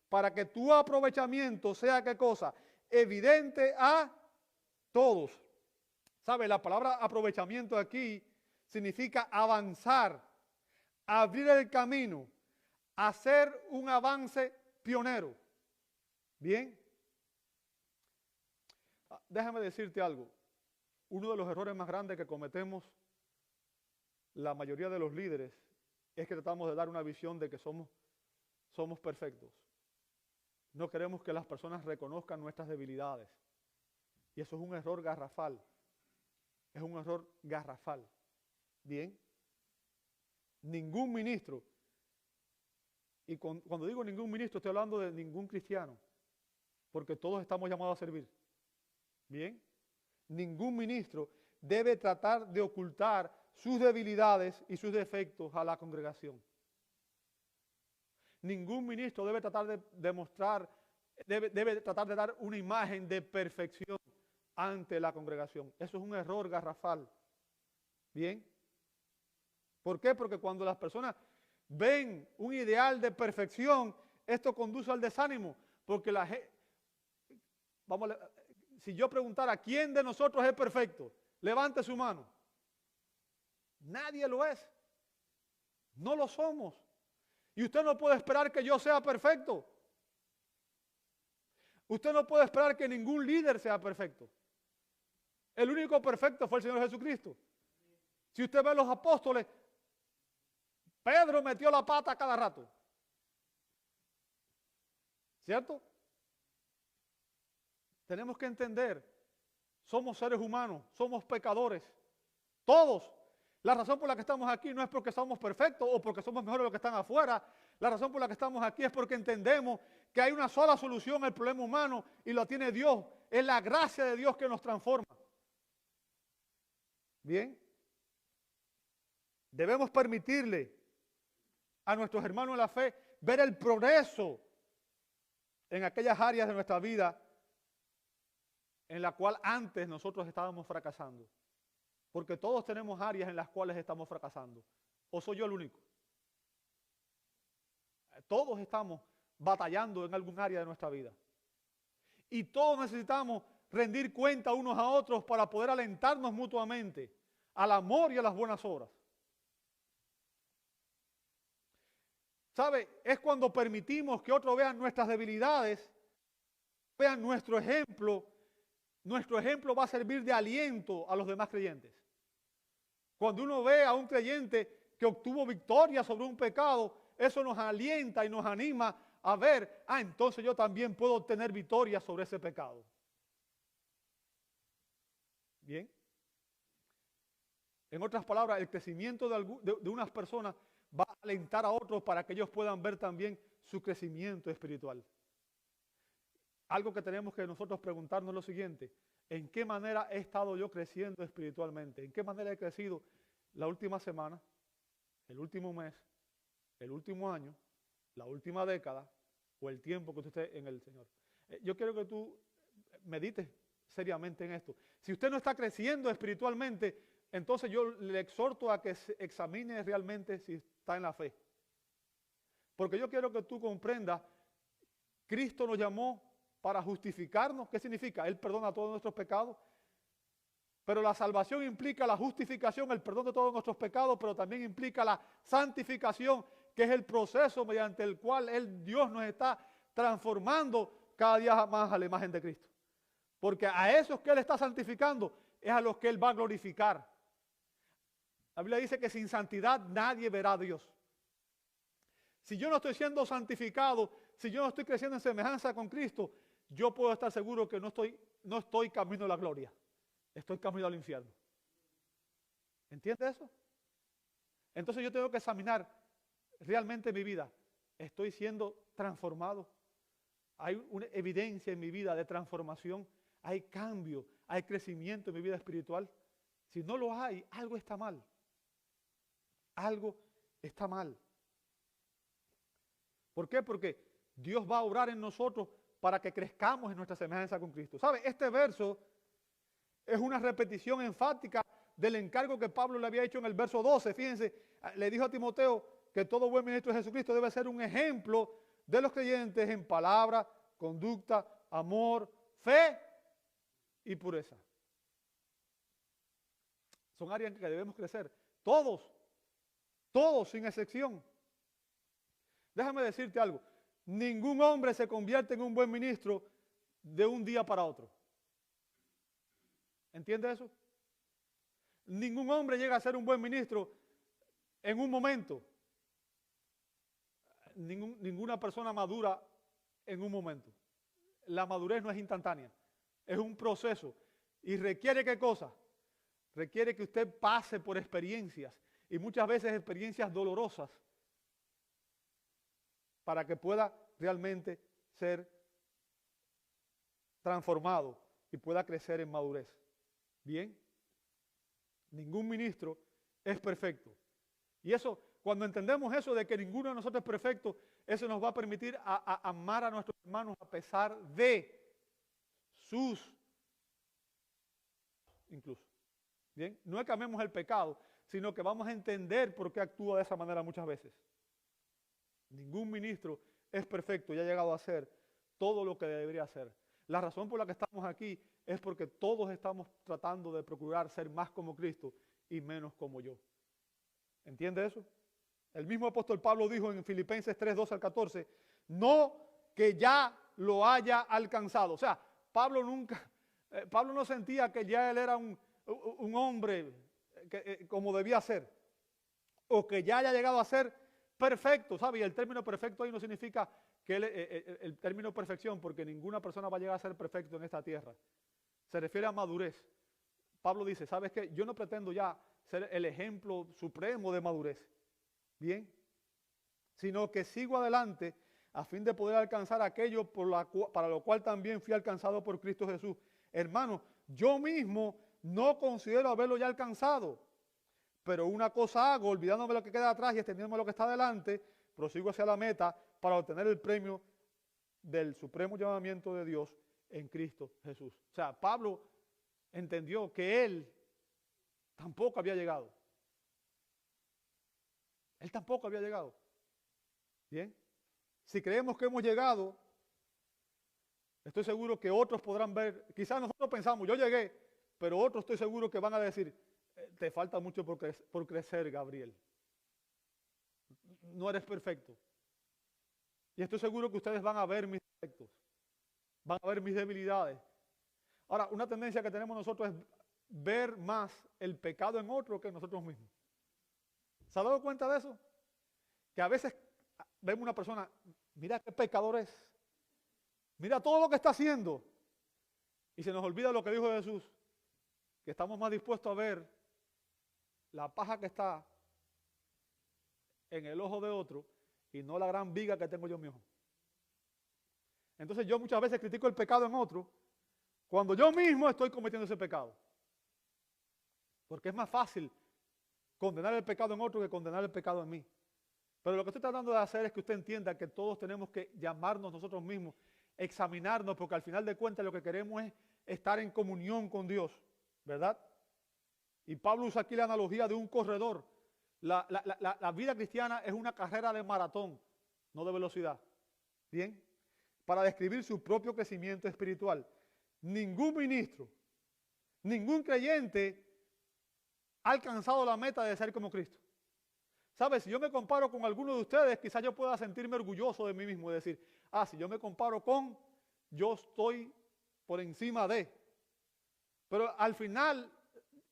para que tu aprovechamiento sea, ¿qué cosa? Evidente a todos. ¿Sabe? La palabra aprovechamiento aquí significa avanzar, abrir el camino, hacer un avance pionero. ¿Bien? Déjame decirte algo. Uno de los errores más grandes que cometemos la mayoría de los líderes es que tratamos de dar una visión de que somos perfectos. No queremos que las personas reconozcan nuestras debilidades. Y eso es un error garrafal. Es un error garrafal. Bien. Ningún ministro, y cuando digo ningún ministro estoy hablando de ningún cristiano, porque todos estamos llamados a servir. Bien. Ningún ministro debe tratar de ocultar sus debilidades y sus defectos a la congregación. Ningún ministro debe tratar de demostrar, debe tratar de dar una imagen de perfección ante la congregación. Eso es un error garrafal. Bien. ¿Por qué? Porque cuando las personas ven un ideal de perfección, esto conduce al desánimo, porque si yo preguntara quién de nosotros es perfecto, levante su mano. Nadie lo es. No lo somos. Y usted no puede esperar que yo sea perfecto. Usted no puede esperar que ningún líder sea perfecto. El único perfecto fue el Señor Jesucristo. Si usted ve a los apóstoles, Pedro metió la pata cada rato. ¿Cierto? Tenemos que entender, somos seres humanos, somos pecadores. Todos. La razón por la que estamos aquí no es porque somos perfectos o porque somos mejores de los que están afuera. La razón por la que estamos aquí es porque entendemos que hay una sola solución al problema humano y lo tiene Dios. Es la gracia de Dios que nos transforma. Bien. Debemos permitirle a nuestros hermanos en la fe ver el progreso en aquellas áreas de nuestra vida en la cual antes nosotros estábamos fracasando. Porque todos tenemos áreas en las cuales estamos fracasando. ¿O soy yo el único? Todos estamos batallando en algún área de nuestra vida. Y todos necesitamos rendir cuenta unos a otros para poder alentarnos mutuamente al amor y a las buenas obras. ¿Sabe? Es cuando permitimos que otros vean nuestras debilidades, vean nuestro ejemplo va a servir de aliento a los demás creyentes. Cuando uno ve a un creyente que obtuvo victoria sobre un pecado, eso nos alienta y nos anima a ver, entonces yo también puedo obtener victoria sobre ese pecado. Bien. En otras palabras, el crecimiento de unas personas va a alentar a otros para que ellos puedan ver también su crecimiento espiritual. Algo que tenemos que nosotros preguntarnos es lo siguiente: ¿en qué manera he estado yo creciendo espiritualmente? ¿En qué manera he crecido la última semana, el último mes, el último año, la última década o el tiempo que usted esté en el Señor? Yo quiero que tú medites seriamente en esto. Si usted no está creciendo espiritualmente, entonces yo le exhorto a que se examine realmente si está en la fe. Porque yo quiero que tú comprendas, Cristo nos llamó para justificarnos. ¿Qué significa? Él perdona todos nuestros pecados. Pero la salvación implica la justificación, el perdón de todos nuestros pecados, pero también implica la santificación, que es el proceso mediante el cual Dios nos está transformando cada día más a la imagen de Cristo. Porque a esos que Él está santificando es a los que Él va a glorificar. La Biblia dice que sin santidad nadie verá a Dios. Si yo no estoy siendo santificado, si yo no estoy creciendo en semejanza con Cristo, yo puedo estar seguro que no estoy camino a la gloria. Estoy camino al infierno. ¿Entiende eso? Entonces yo tengo que examinar realmente mi vida. ¿Estoy siendo transformado? ¿Hay una evidencia en mi vida de transformación? ¿Hay cambio? ¿Hay crecimiento en mi vida espiritual? Si no lo hay, algo está mal. Algo está mal. ¿Por qué? Porque Dios va a obrar en nosotros para que crezcamos en nuestra semejanza con Cristo. ¿Sabe? Este verso es una repetición enfática del encargo que Pablo le había hecho en el verso 12. Fíjense, le dijo a Timoteo que todo buen ministro de Jesucristo debe ser un ejemplo de los creyentes en palabra, conducta, amor, fe y pureza. Son áreas en que debemos crecer. Todos sin excepción. Déjame decirte algo. Ningún hombre se convierte en un buen ministro de un día para otro. ¿Entiendes eso? Ningún hombre llega a ser un buen ministro en un momento. Ninguna persona madura en un momento. La madurez no es instantánea. Es un proceso. ¿Y requiere qué cosa? Requiere que usted pase por experiencias. Y muchas veces experiencias dolorosas. Para que pueda realmente ser transformado y pueda crecer en madurez. Bien, ningún ministro es perfecto. Y eso, cuando entendemos eso de que ninguno de nosotros es perfecto, eso nos va a permitir a amar a nuestros hermanos a pesar de sus incluso. Bien, no es que amemos el pecado, sino que vamos a entender por qué actúa de esa manera muchas veces. Ningún ministro es perfecto y ha llegado a hacer todo lo que debería hacer. La razón por la que estamos aquí es porque todos estamos tratando de procurar ser más como Cristo y menos como yo. ¿Entiende eso? El mismo apóstol Pablo dijo en Filipenses 3, 12 al 14, no que ya lo haya alcanzado. O sea, Pablo no sentía que ya él era un hombre como debía ser, o que ya haya llegado a ser perfecto, ¿sabe? Y el término perfecto ahí no significa que el término perfección, porque ninguna persona va a llegar a ser perfecto en esta tierra. Se refiere a madurez. Pablo dice, ¿sabes qué? Yo no pretendo ya ser el ejemplo supremo de madurez, ¿bien? Sino que sigo adelante a fin de poder alcanzar aquello para lo cual también fui alcanzado por Cristo Jesús. Hermano, yo mismo no considero haberlo ya alcanzado, pero una cosa hago, olvidándome lo que queda atrás y extendiéndome lo que está adelante, prosigo hacia la meta para obtener el premio del supremo llamamiento de Dios en Cristo Jesús. O sea, Pablo entendió que él tampoco había llegado. Él tampoco había llegado. Bien. Si creemos que hemos llegado, estoy seguro que otros podrán ver, quizás nosotros pensamos, yo llegué, pero otros estoy seguro que van a decir, te falta mucho por crecer, Gabriel. No eres perfecto. Y estoy seguro que ustedes van a ver mis defectos, van a ver mis debilidades. Ahora, una tendencia que tenemos nosotros es ver más el pecado en otro que en nosotros mismos. ¿Se ha dado cuenta de eso? Que a veces vemos una persona, mira qué pecador es, mira todo lo que está haciendo, y se nos olvida lo que dijo Jesús, que estamos más dispuestos a ver la paja que está en el ojo de otro y no la gran viga que tengo yo mismo. Entonces yo muchas veces critico el pecado en otro cuando yo mismo estoy cometiendo ese pecado. Porque es más fácil condenar el pecado en otro que condenar el pecado en mí. Pero lo que estoy tratando de hacer es que usted entienda que todos tenemos que llamarnos nosotros mismos, examinarnos, porque al final de cuentas lo que queremos es estar en comunión con Dios, ¿verdad? Y Pablo usa aquí la analogía de un corredor. La vida cristiana es una carrera de maratón, no de velocidad. ¿Bien? Para describir su propio crecimiento espiritual. Ningún ministro, ningún creyente ha alcanzado la meta de ser como Cristo. ¿Sabes? Si yo me comparo con alguno de ustedes, quizás yo pueda sentirme orgulloso de mí mismo y decir, si yo me comparo con, yo estoy por encima de. Pero al final,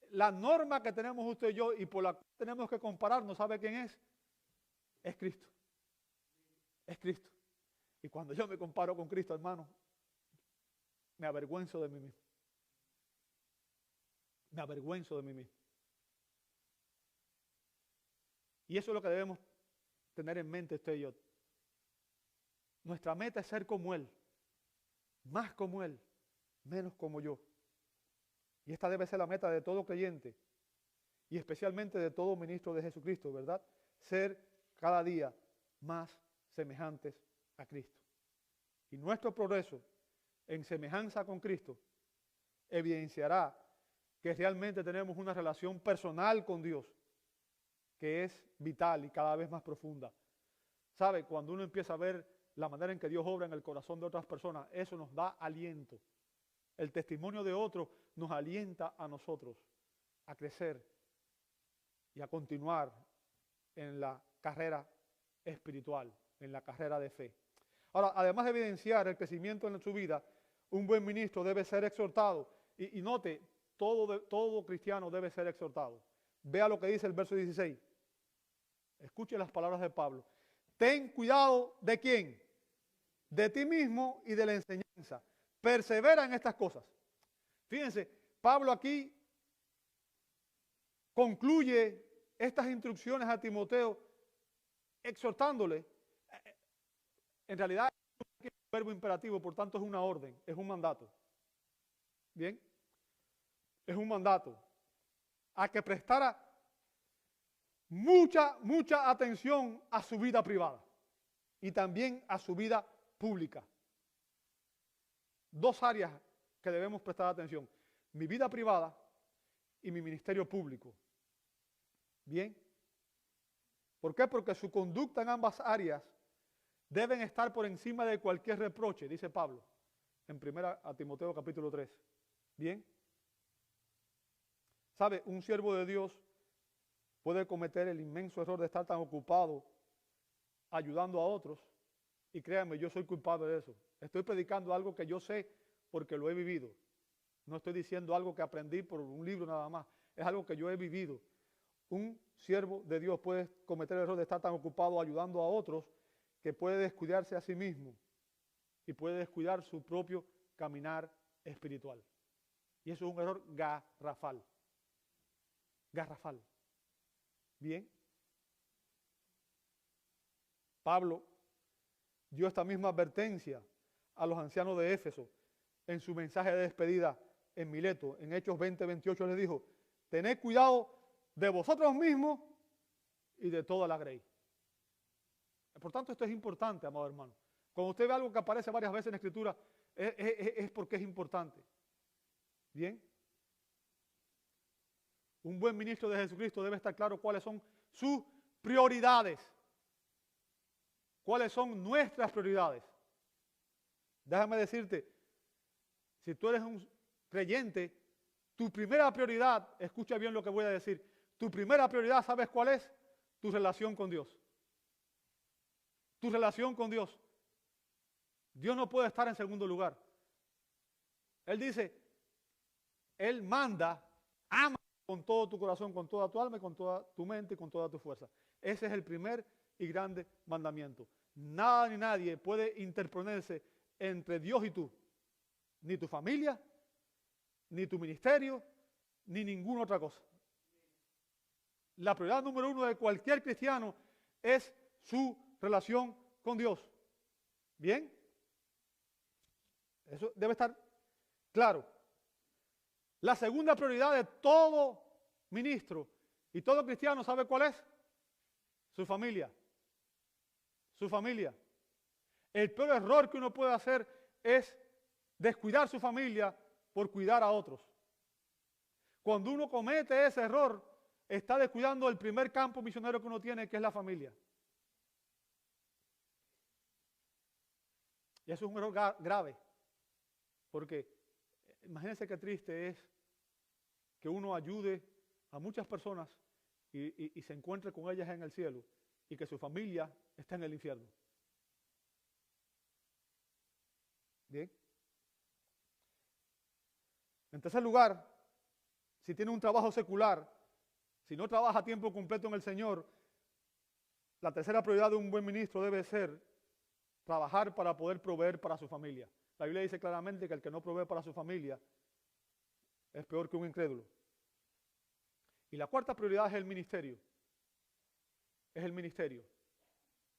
la norma que tenemos usted y yo y por la que tenemos que compararnos, ¿sabe quién es? Es Cristo. Es Cristo. Y cuando yo me comparo con Cristo, hermano, me avergüenzo de mí mismo. Me avergüenzo de mí mismo. Y eso es lo que debemos tener en mente usted y yo. Nuestra meta es ser como Él. Más como Él, menos como yo. Y esta debe ser la meta de todo creyente. Y especialmente de todo ministro de Jesucristo, ¿verdad? Ser cada día más semejantes a Cristo. Y nuestro progreso en semejanza con Cristo evidenciará que realmente tenemos una relación personal con Dios que es vital y cada vez más profunda. ¿Sabe? Cuando uno empieza a ver la manera en que Dios obra en el corazón de otras personas, eso nos da aliento. El testimonio de otros nos alienta a nosotros a crecer y a continuar en la carrera espiritual, en la carrera de fe. Ahora, además de evidenciar el crecimiento en su vida, un buen ministro debe ser exhortado. Y note, todo cristiano debe ser exhortado. Vea lo que dice el verso 16. Escuche las palabras de Pablo. Ten cuidado ¿de quién? De ti mismo y de la enseñanza. Persevera en estas cosas. Fíjense, Pablo aquí concluye estas instrucciones a Timoteo exhortándole. En realidad es un verbo imperativo, por tanto es una orden, es un mandato. ¿Bien? Es un mandato a que prestara mucha atención a su vida privada y también a su vida pública. Dos áreas que debemos prestar atención: mi vida privada y mi ministerio público. ¿Bien? ¿Por qué? Porque su conducta en ambas áreas deben estar por encima de cualquier reproche, dice Pablo en 1 Timoteo capítulo 3. Bien. ¿Sabe? Un siervo de Dios puede cometer el inmenso error de estar tan ocupado ayudando a otros. Y créanme, yo soy culpable de eso. Estoy predicando algo que yo sé porque lo he vivido. No estoy diciendo algo que aprendí por un libro nada más. Es algo que yo he vivido. Un siervo de Dios puede cometer el error de estar tan ocupado ayudando a otros que puede descuidarse a sí mismo y puede descuidar su propio caminar espiritual. Y eso es un error garrafal. Garrafal. Bien. Pablo dio esta misma advertencia a los ancianos de Éfeso en su mensaje de despedida en Mileto. En Hechos 20:28 les dijo: tened cuidado de vosotros mismos y de toda la grey. Por tanto, esto es importante, amado hermano. Cuando usted ve algo que aparece varias veces en la Escritura, es porque es importante. Bien. Un buen ministro de Jesucristo debe estar claro cuáles son sus prioridades. ¿Cuáles son nuestras prioridades? Déjame decirte, si tú eres un creyente, tu primera prioridad, escucha bien lo que voy a decir, tu primera prioridad, ¿sabes cuál es? Tu relación con Dios. Tu relación con Dios. Dios no puede estar en segundo lugar. Él dice, Él manda, ama con todo tu corazón, con toda tu alma, con toda tu mente y con toda tu fuerza. Ese es el primer y grande mandamiento. Nada ni nadie puede interponerse entre Dios y tú. Ni tu familia, ni tu ministerio, ni ninguna otra cosa. La prioridad número uno de cualquier cristiano es su relación con Dios. ¿Bien? Eso debe estar claro. La segunda prioridad de todo ministro y todo cristiano, ¿sabe cuál es? Su familia. Su familia. El peor error que uno puede hacer es descuidar su familia por cuidar a otros. Cuando uno comete ese error, está descuidando el primer campo misionero que uno tiene, que es la familia. Y eso es un error grave, porque imagínense qué triste es que uno ayude a muchas personas y se encuentre con ellas en el cielo y que su familia está en el infierno. Bien. En tercer lugar, si tiene un trabajo secular, si no trabaja a tiempo completo en el Señor, la tercera prioridad de un buen ministro debe ser trabajar para poder proveer para su familia. La Biblia dice claramente que el que no provee para su familia es peor que un incrédulo. Y la cuarta prioridad es el ministerio. Es el ministerio.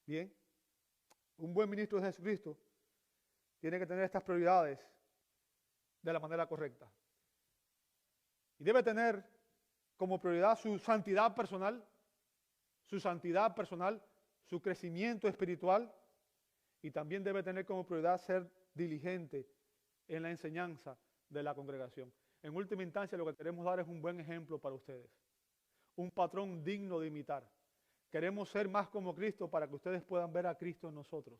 Bien. Un buen ministro de Jesucristo tiene que tener estas prioridades de la manera correcta. Y debe tener como prioridad su santidad personal, su crecimiento espiritual, y también debe tener como prioridad ser diligente en la enseñanza de la congregación. En última instancia, lo que queremos dar es un buen ejemplo para ustedes, un patrón digno de imitar. Queremos ser más como Cristo para que ustedes puedan ver a Cristo en nosotros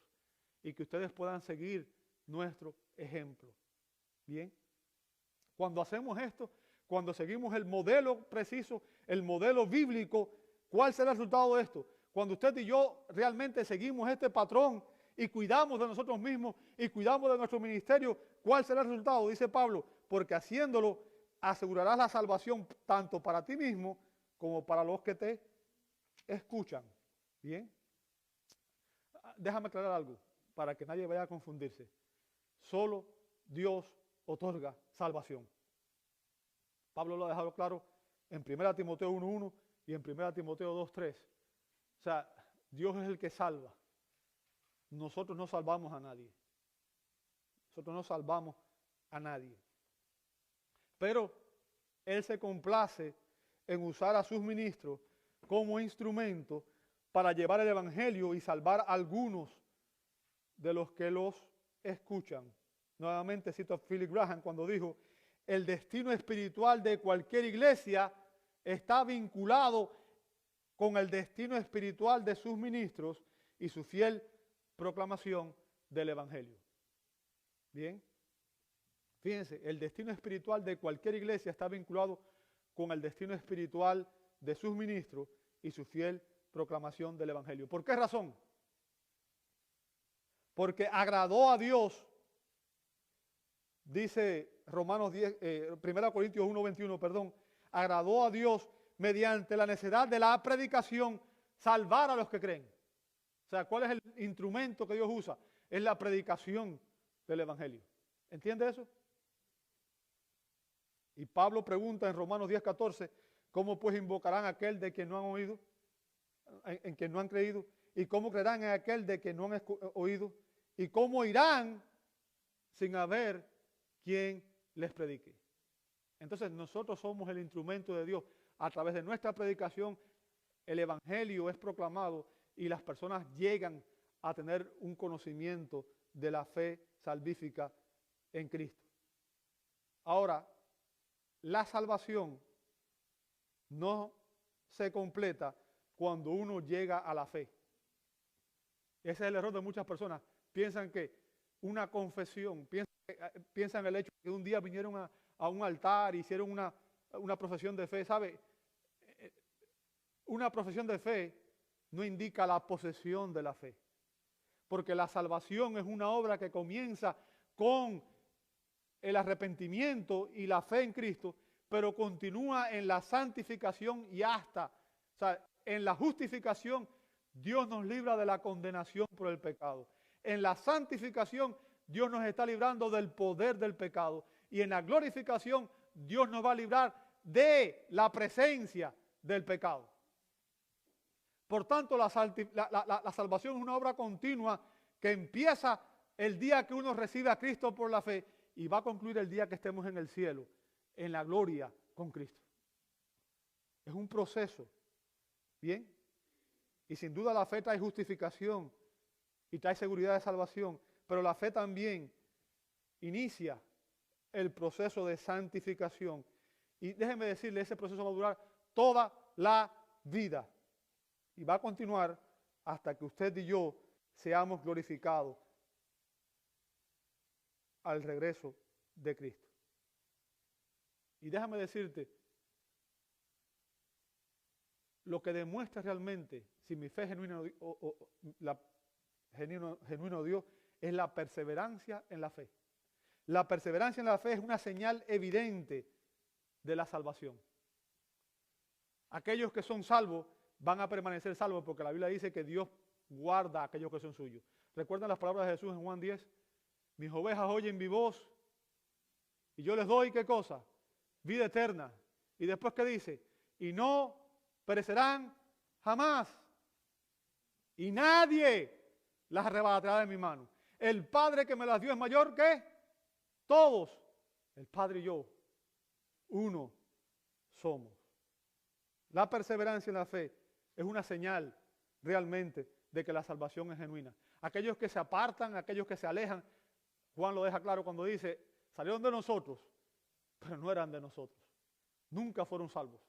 y que ustedes puedan seguir nuestro ejemplo. Bien, cuando hacemos esto, cuando seguimos el modelo preciso, el modelo bíblico, ¿cuál será el resultado de esto? Cuando usted y yo realmente seguimos este patrón y cuidamos de nosotros mismos y cuidamos de nuestro ministerio, ¿cuál será el resultado? Dice Pablo, porque haciéndolo asegurarás la salvación tanto para ti mismo como para los que te escuchan. Bien. Déjame aclarar algo para que nadie vaya a confundirse. Solo Dios otorga salvación. Pablo lo ha dejado claro en 1 Timoteo 1:1 y en 1 Timoteo 2:3. O sea, Dios es el que salva. Nosotros no salvamos a nadie. Nosotros no salvamos a nadie. Pero Él se complace en usar a sus ministros como instrumento para llevar el evangelio y salvar a algunos de los que los escuchan. Nuevamente cito a Philip Graham cuando dijo: el destino espiritual de cualquier iglesia está vinculado con el destino espiritual de sus ministros y su fiel proclamación del Evangelio. Bien, fíjense, el destino espiritual de cualquier iglesia está vinculado con el destino espiritual de sus ministros y su fiel proclamación del Evangelio. ¿Por qué razón? Porque agradó a Dios, dice Romanos 10, 1 Corintios 1:21, perdón, agradó a Dios mediante la necesidad de la predicación salvar a los que creen. O sea, ¿cuál es el instrumento que Dios usa? Es la predicación del Evangelio. ¿Entiende eso? Y Pablo pregunta en Romanos 10:14, ¿cómo pues invocarán a aquel de quien no han oído, en quien no han creído? ¿Y cómo creerán en aquel de quien no han oído? ¿Y cómo irán sin haber quien les predique? Entonces nosotros somos el instrumento de Dios. A través de nuestra predicación, el Evangelio es proclamado y las personas llegan a tener un conocimiento de la fe salvífica en Cristo. Ahora, la salvación no se completa cuando uno llega a la fe. Ese es el error de muchas personas. Piensan que una confesión, piensan en el hecho de que un día vinieron a un altar, hicieron una profesión de fe. ¿Sabe? Una profesión de fe no indica la posesión de la fe. Porque la salvación es una obra que comienza con el arrepentimiento y la fe en Cristo, pero continúa en la santificación y hasta, o sea, en la justificación, Dios nos libra de la condenación por el pecado. En la santificación, Dios nos está librando del poder del pecado. Y en la glorificación, Dios nos va a librar de la presencia del pecado. Por tanto, la salvación es una obra continua que empieza el día que uno recibe a Cristo por la fe y va a concluir el día que estemos en el cielo, en la gloria con Cristo. Es un proceso, ¿bien? Y sin duda la fe trae justificación y trae seguridad de salvación, pero la fe también inicia el proceso de santificación. Y déjenme decirle, ese proceso va a durar toda la vida y va a continuar hasta que usted y yo seamos glorificados al regreso de Cristo. Y déjame decirte, lo que demuestra realmente si mi fe es genuina genuino Dios es la perseverancia en la fe. La perseverancia en la fe es una señal evidente de la salvación. Aquellos que son salvos van a permanecer salvos porque la Biblia dice que Dios guarda a aquellos que son suyos. ¿Recuerdan las palabras de Jesús en Juan 10? Mis ovejas oyen mi voz y yo les doy, ¿qué cosa? Vida eterna. Y después, ¿qué dice? Y no perecerán jamás. Y nadie las arrebatará de mi mano. El Padre que me las dio es mayor que todos. El Padre y yo, uno somos. La perseverancia en la fe es una señal realmente de que la salvación es genuina. Aquellos que se apartan, aquellos que se alejan, Juan lo deja claro cuando dice, salieron de nosotros, pero no eran de nosotros. Nunca fueron salvos.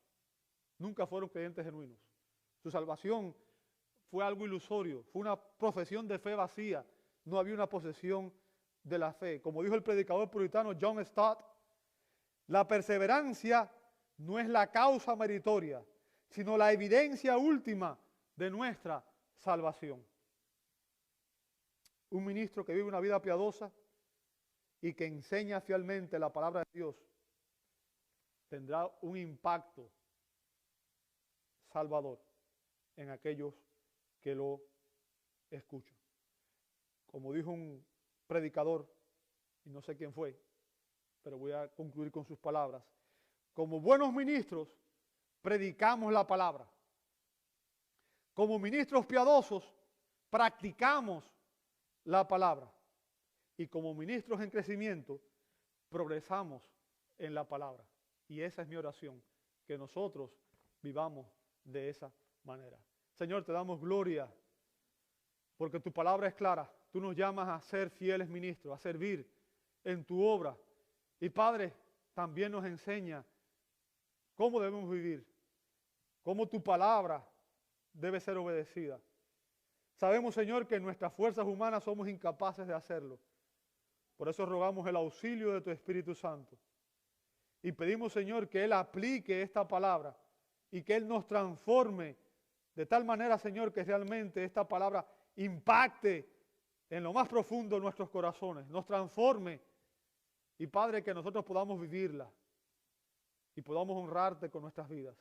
Nunca fueron creyentes genuinos. Su salvación fue algo ilusorio, fue una profesión de fe vacía. No había una posesión de la fe. Como dijo el predicador puritano John Stott, la perseverancia no es la causa meritoria, sino la evidencia última de nuestra salvación. Un ministro que vive una vida piadosa y que enseña fielmente la palabra de Dios tendrá un impacto salvador en aquellos que lo escuchan. Como dijo un predicador, y no sé quién fue, pero voy a concluir con sus palabras, como buenos ministros predicamos la palabra. Como ministros piadosos practicamos la palabra. Y como ministros en crecimiento progresamos en la palabra. Y esa es mi oración, que nosotros vivamos de esa manera. Señor, te damos gloria porque tu palabra es clara. Tú nos llamas a ser fieles ministros, a servir en tu obra. Y Padre, también nos enseña cómo debemos vivir, cómo tu palabra debe ser obedecida. Sabemos, Señor, que en nuestras fuerzas humanas somos incapaces de hacerlo. Por eso rogamos el auxilio de tu Espíritu Santo. Y pedimos, Señor, que Él aplique esta palabra y que Él nos transforme de tal manera, Señor, que realmente esta palabra impacte en lo más profundo de nuestros corazones, nos transforme y, Padre, que nosotros podamos vivirla y podamos honrarte con nuestras vidas.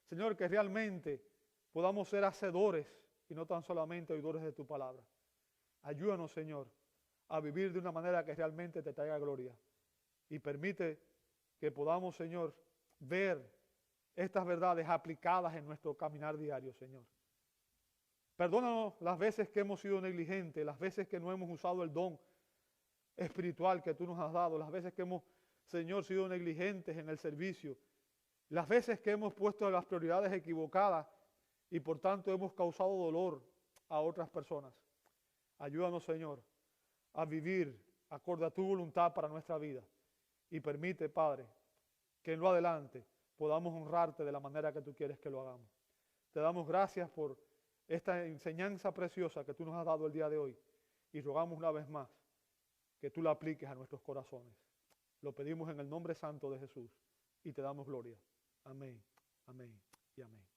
Señor, que realmente podamos ser hacedores y no tan solamente oidores de tu palabra. Ayúdanos, Señor, a vivir de una manera que realmente te traiga gloria. Y permite que podamos, Señor, ver estas verdades aplicadas en nuestro caminar diario, Señor. Perdónanos las veces que hemos sido negligentes, las veces que no hemos usado el don espiritual que tú nos has dado, las veces que hemos, Señor, sido negligentes en el servicio, las veces que hemos puesto las prioridades equivocadas y por tanto hemos causado dolor a otras personas. Ayúdanos, Señor, a vivir acorde a tu voluntad para nuestra vida y permite, Padre, que en lo adelante podamos honrarte de la manera que tú quieres que lo hagamos. Te damos gracias por esta enseñanza preciosa que tú nos has dado el día de hoy y rogamos una vez más que tú la apliques a nuestros corazones. Lo pedimos en el nombre santo de Jesús y te damos gloria. Amén, amén y amén.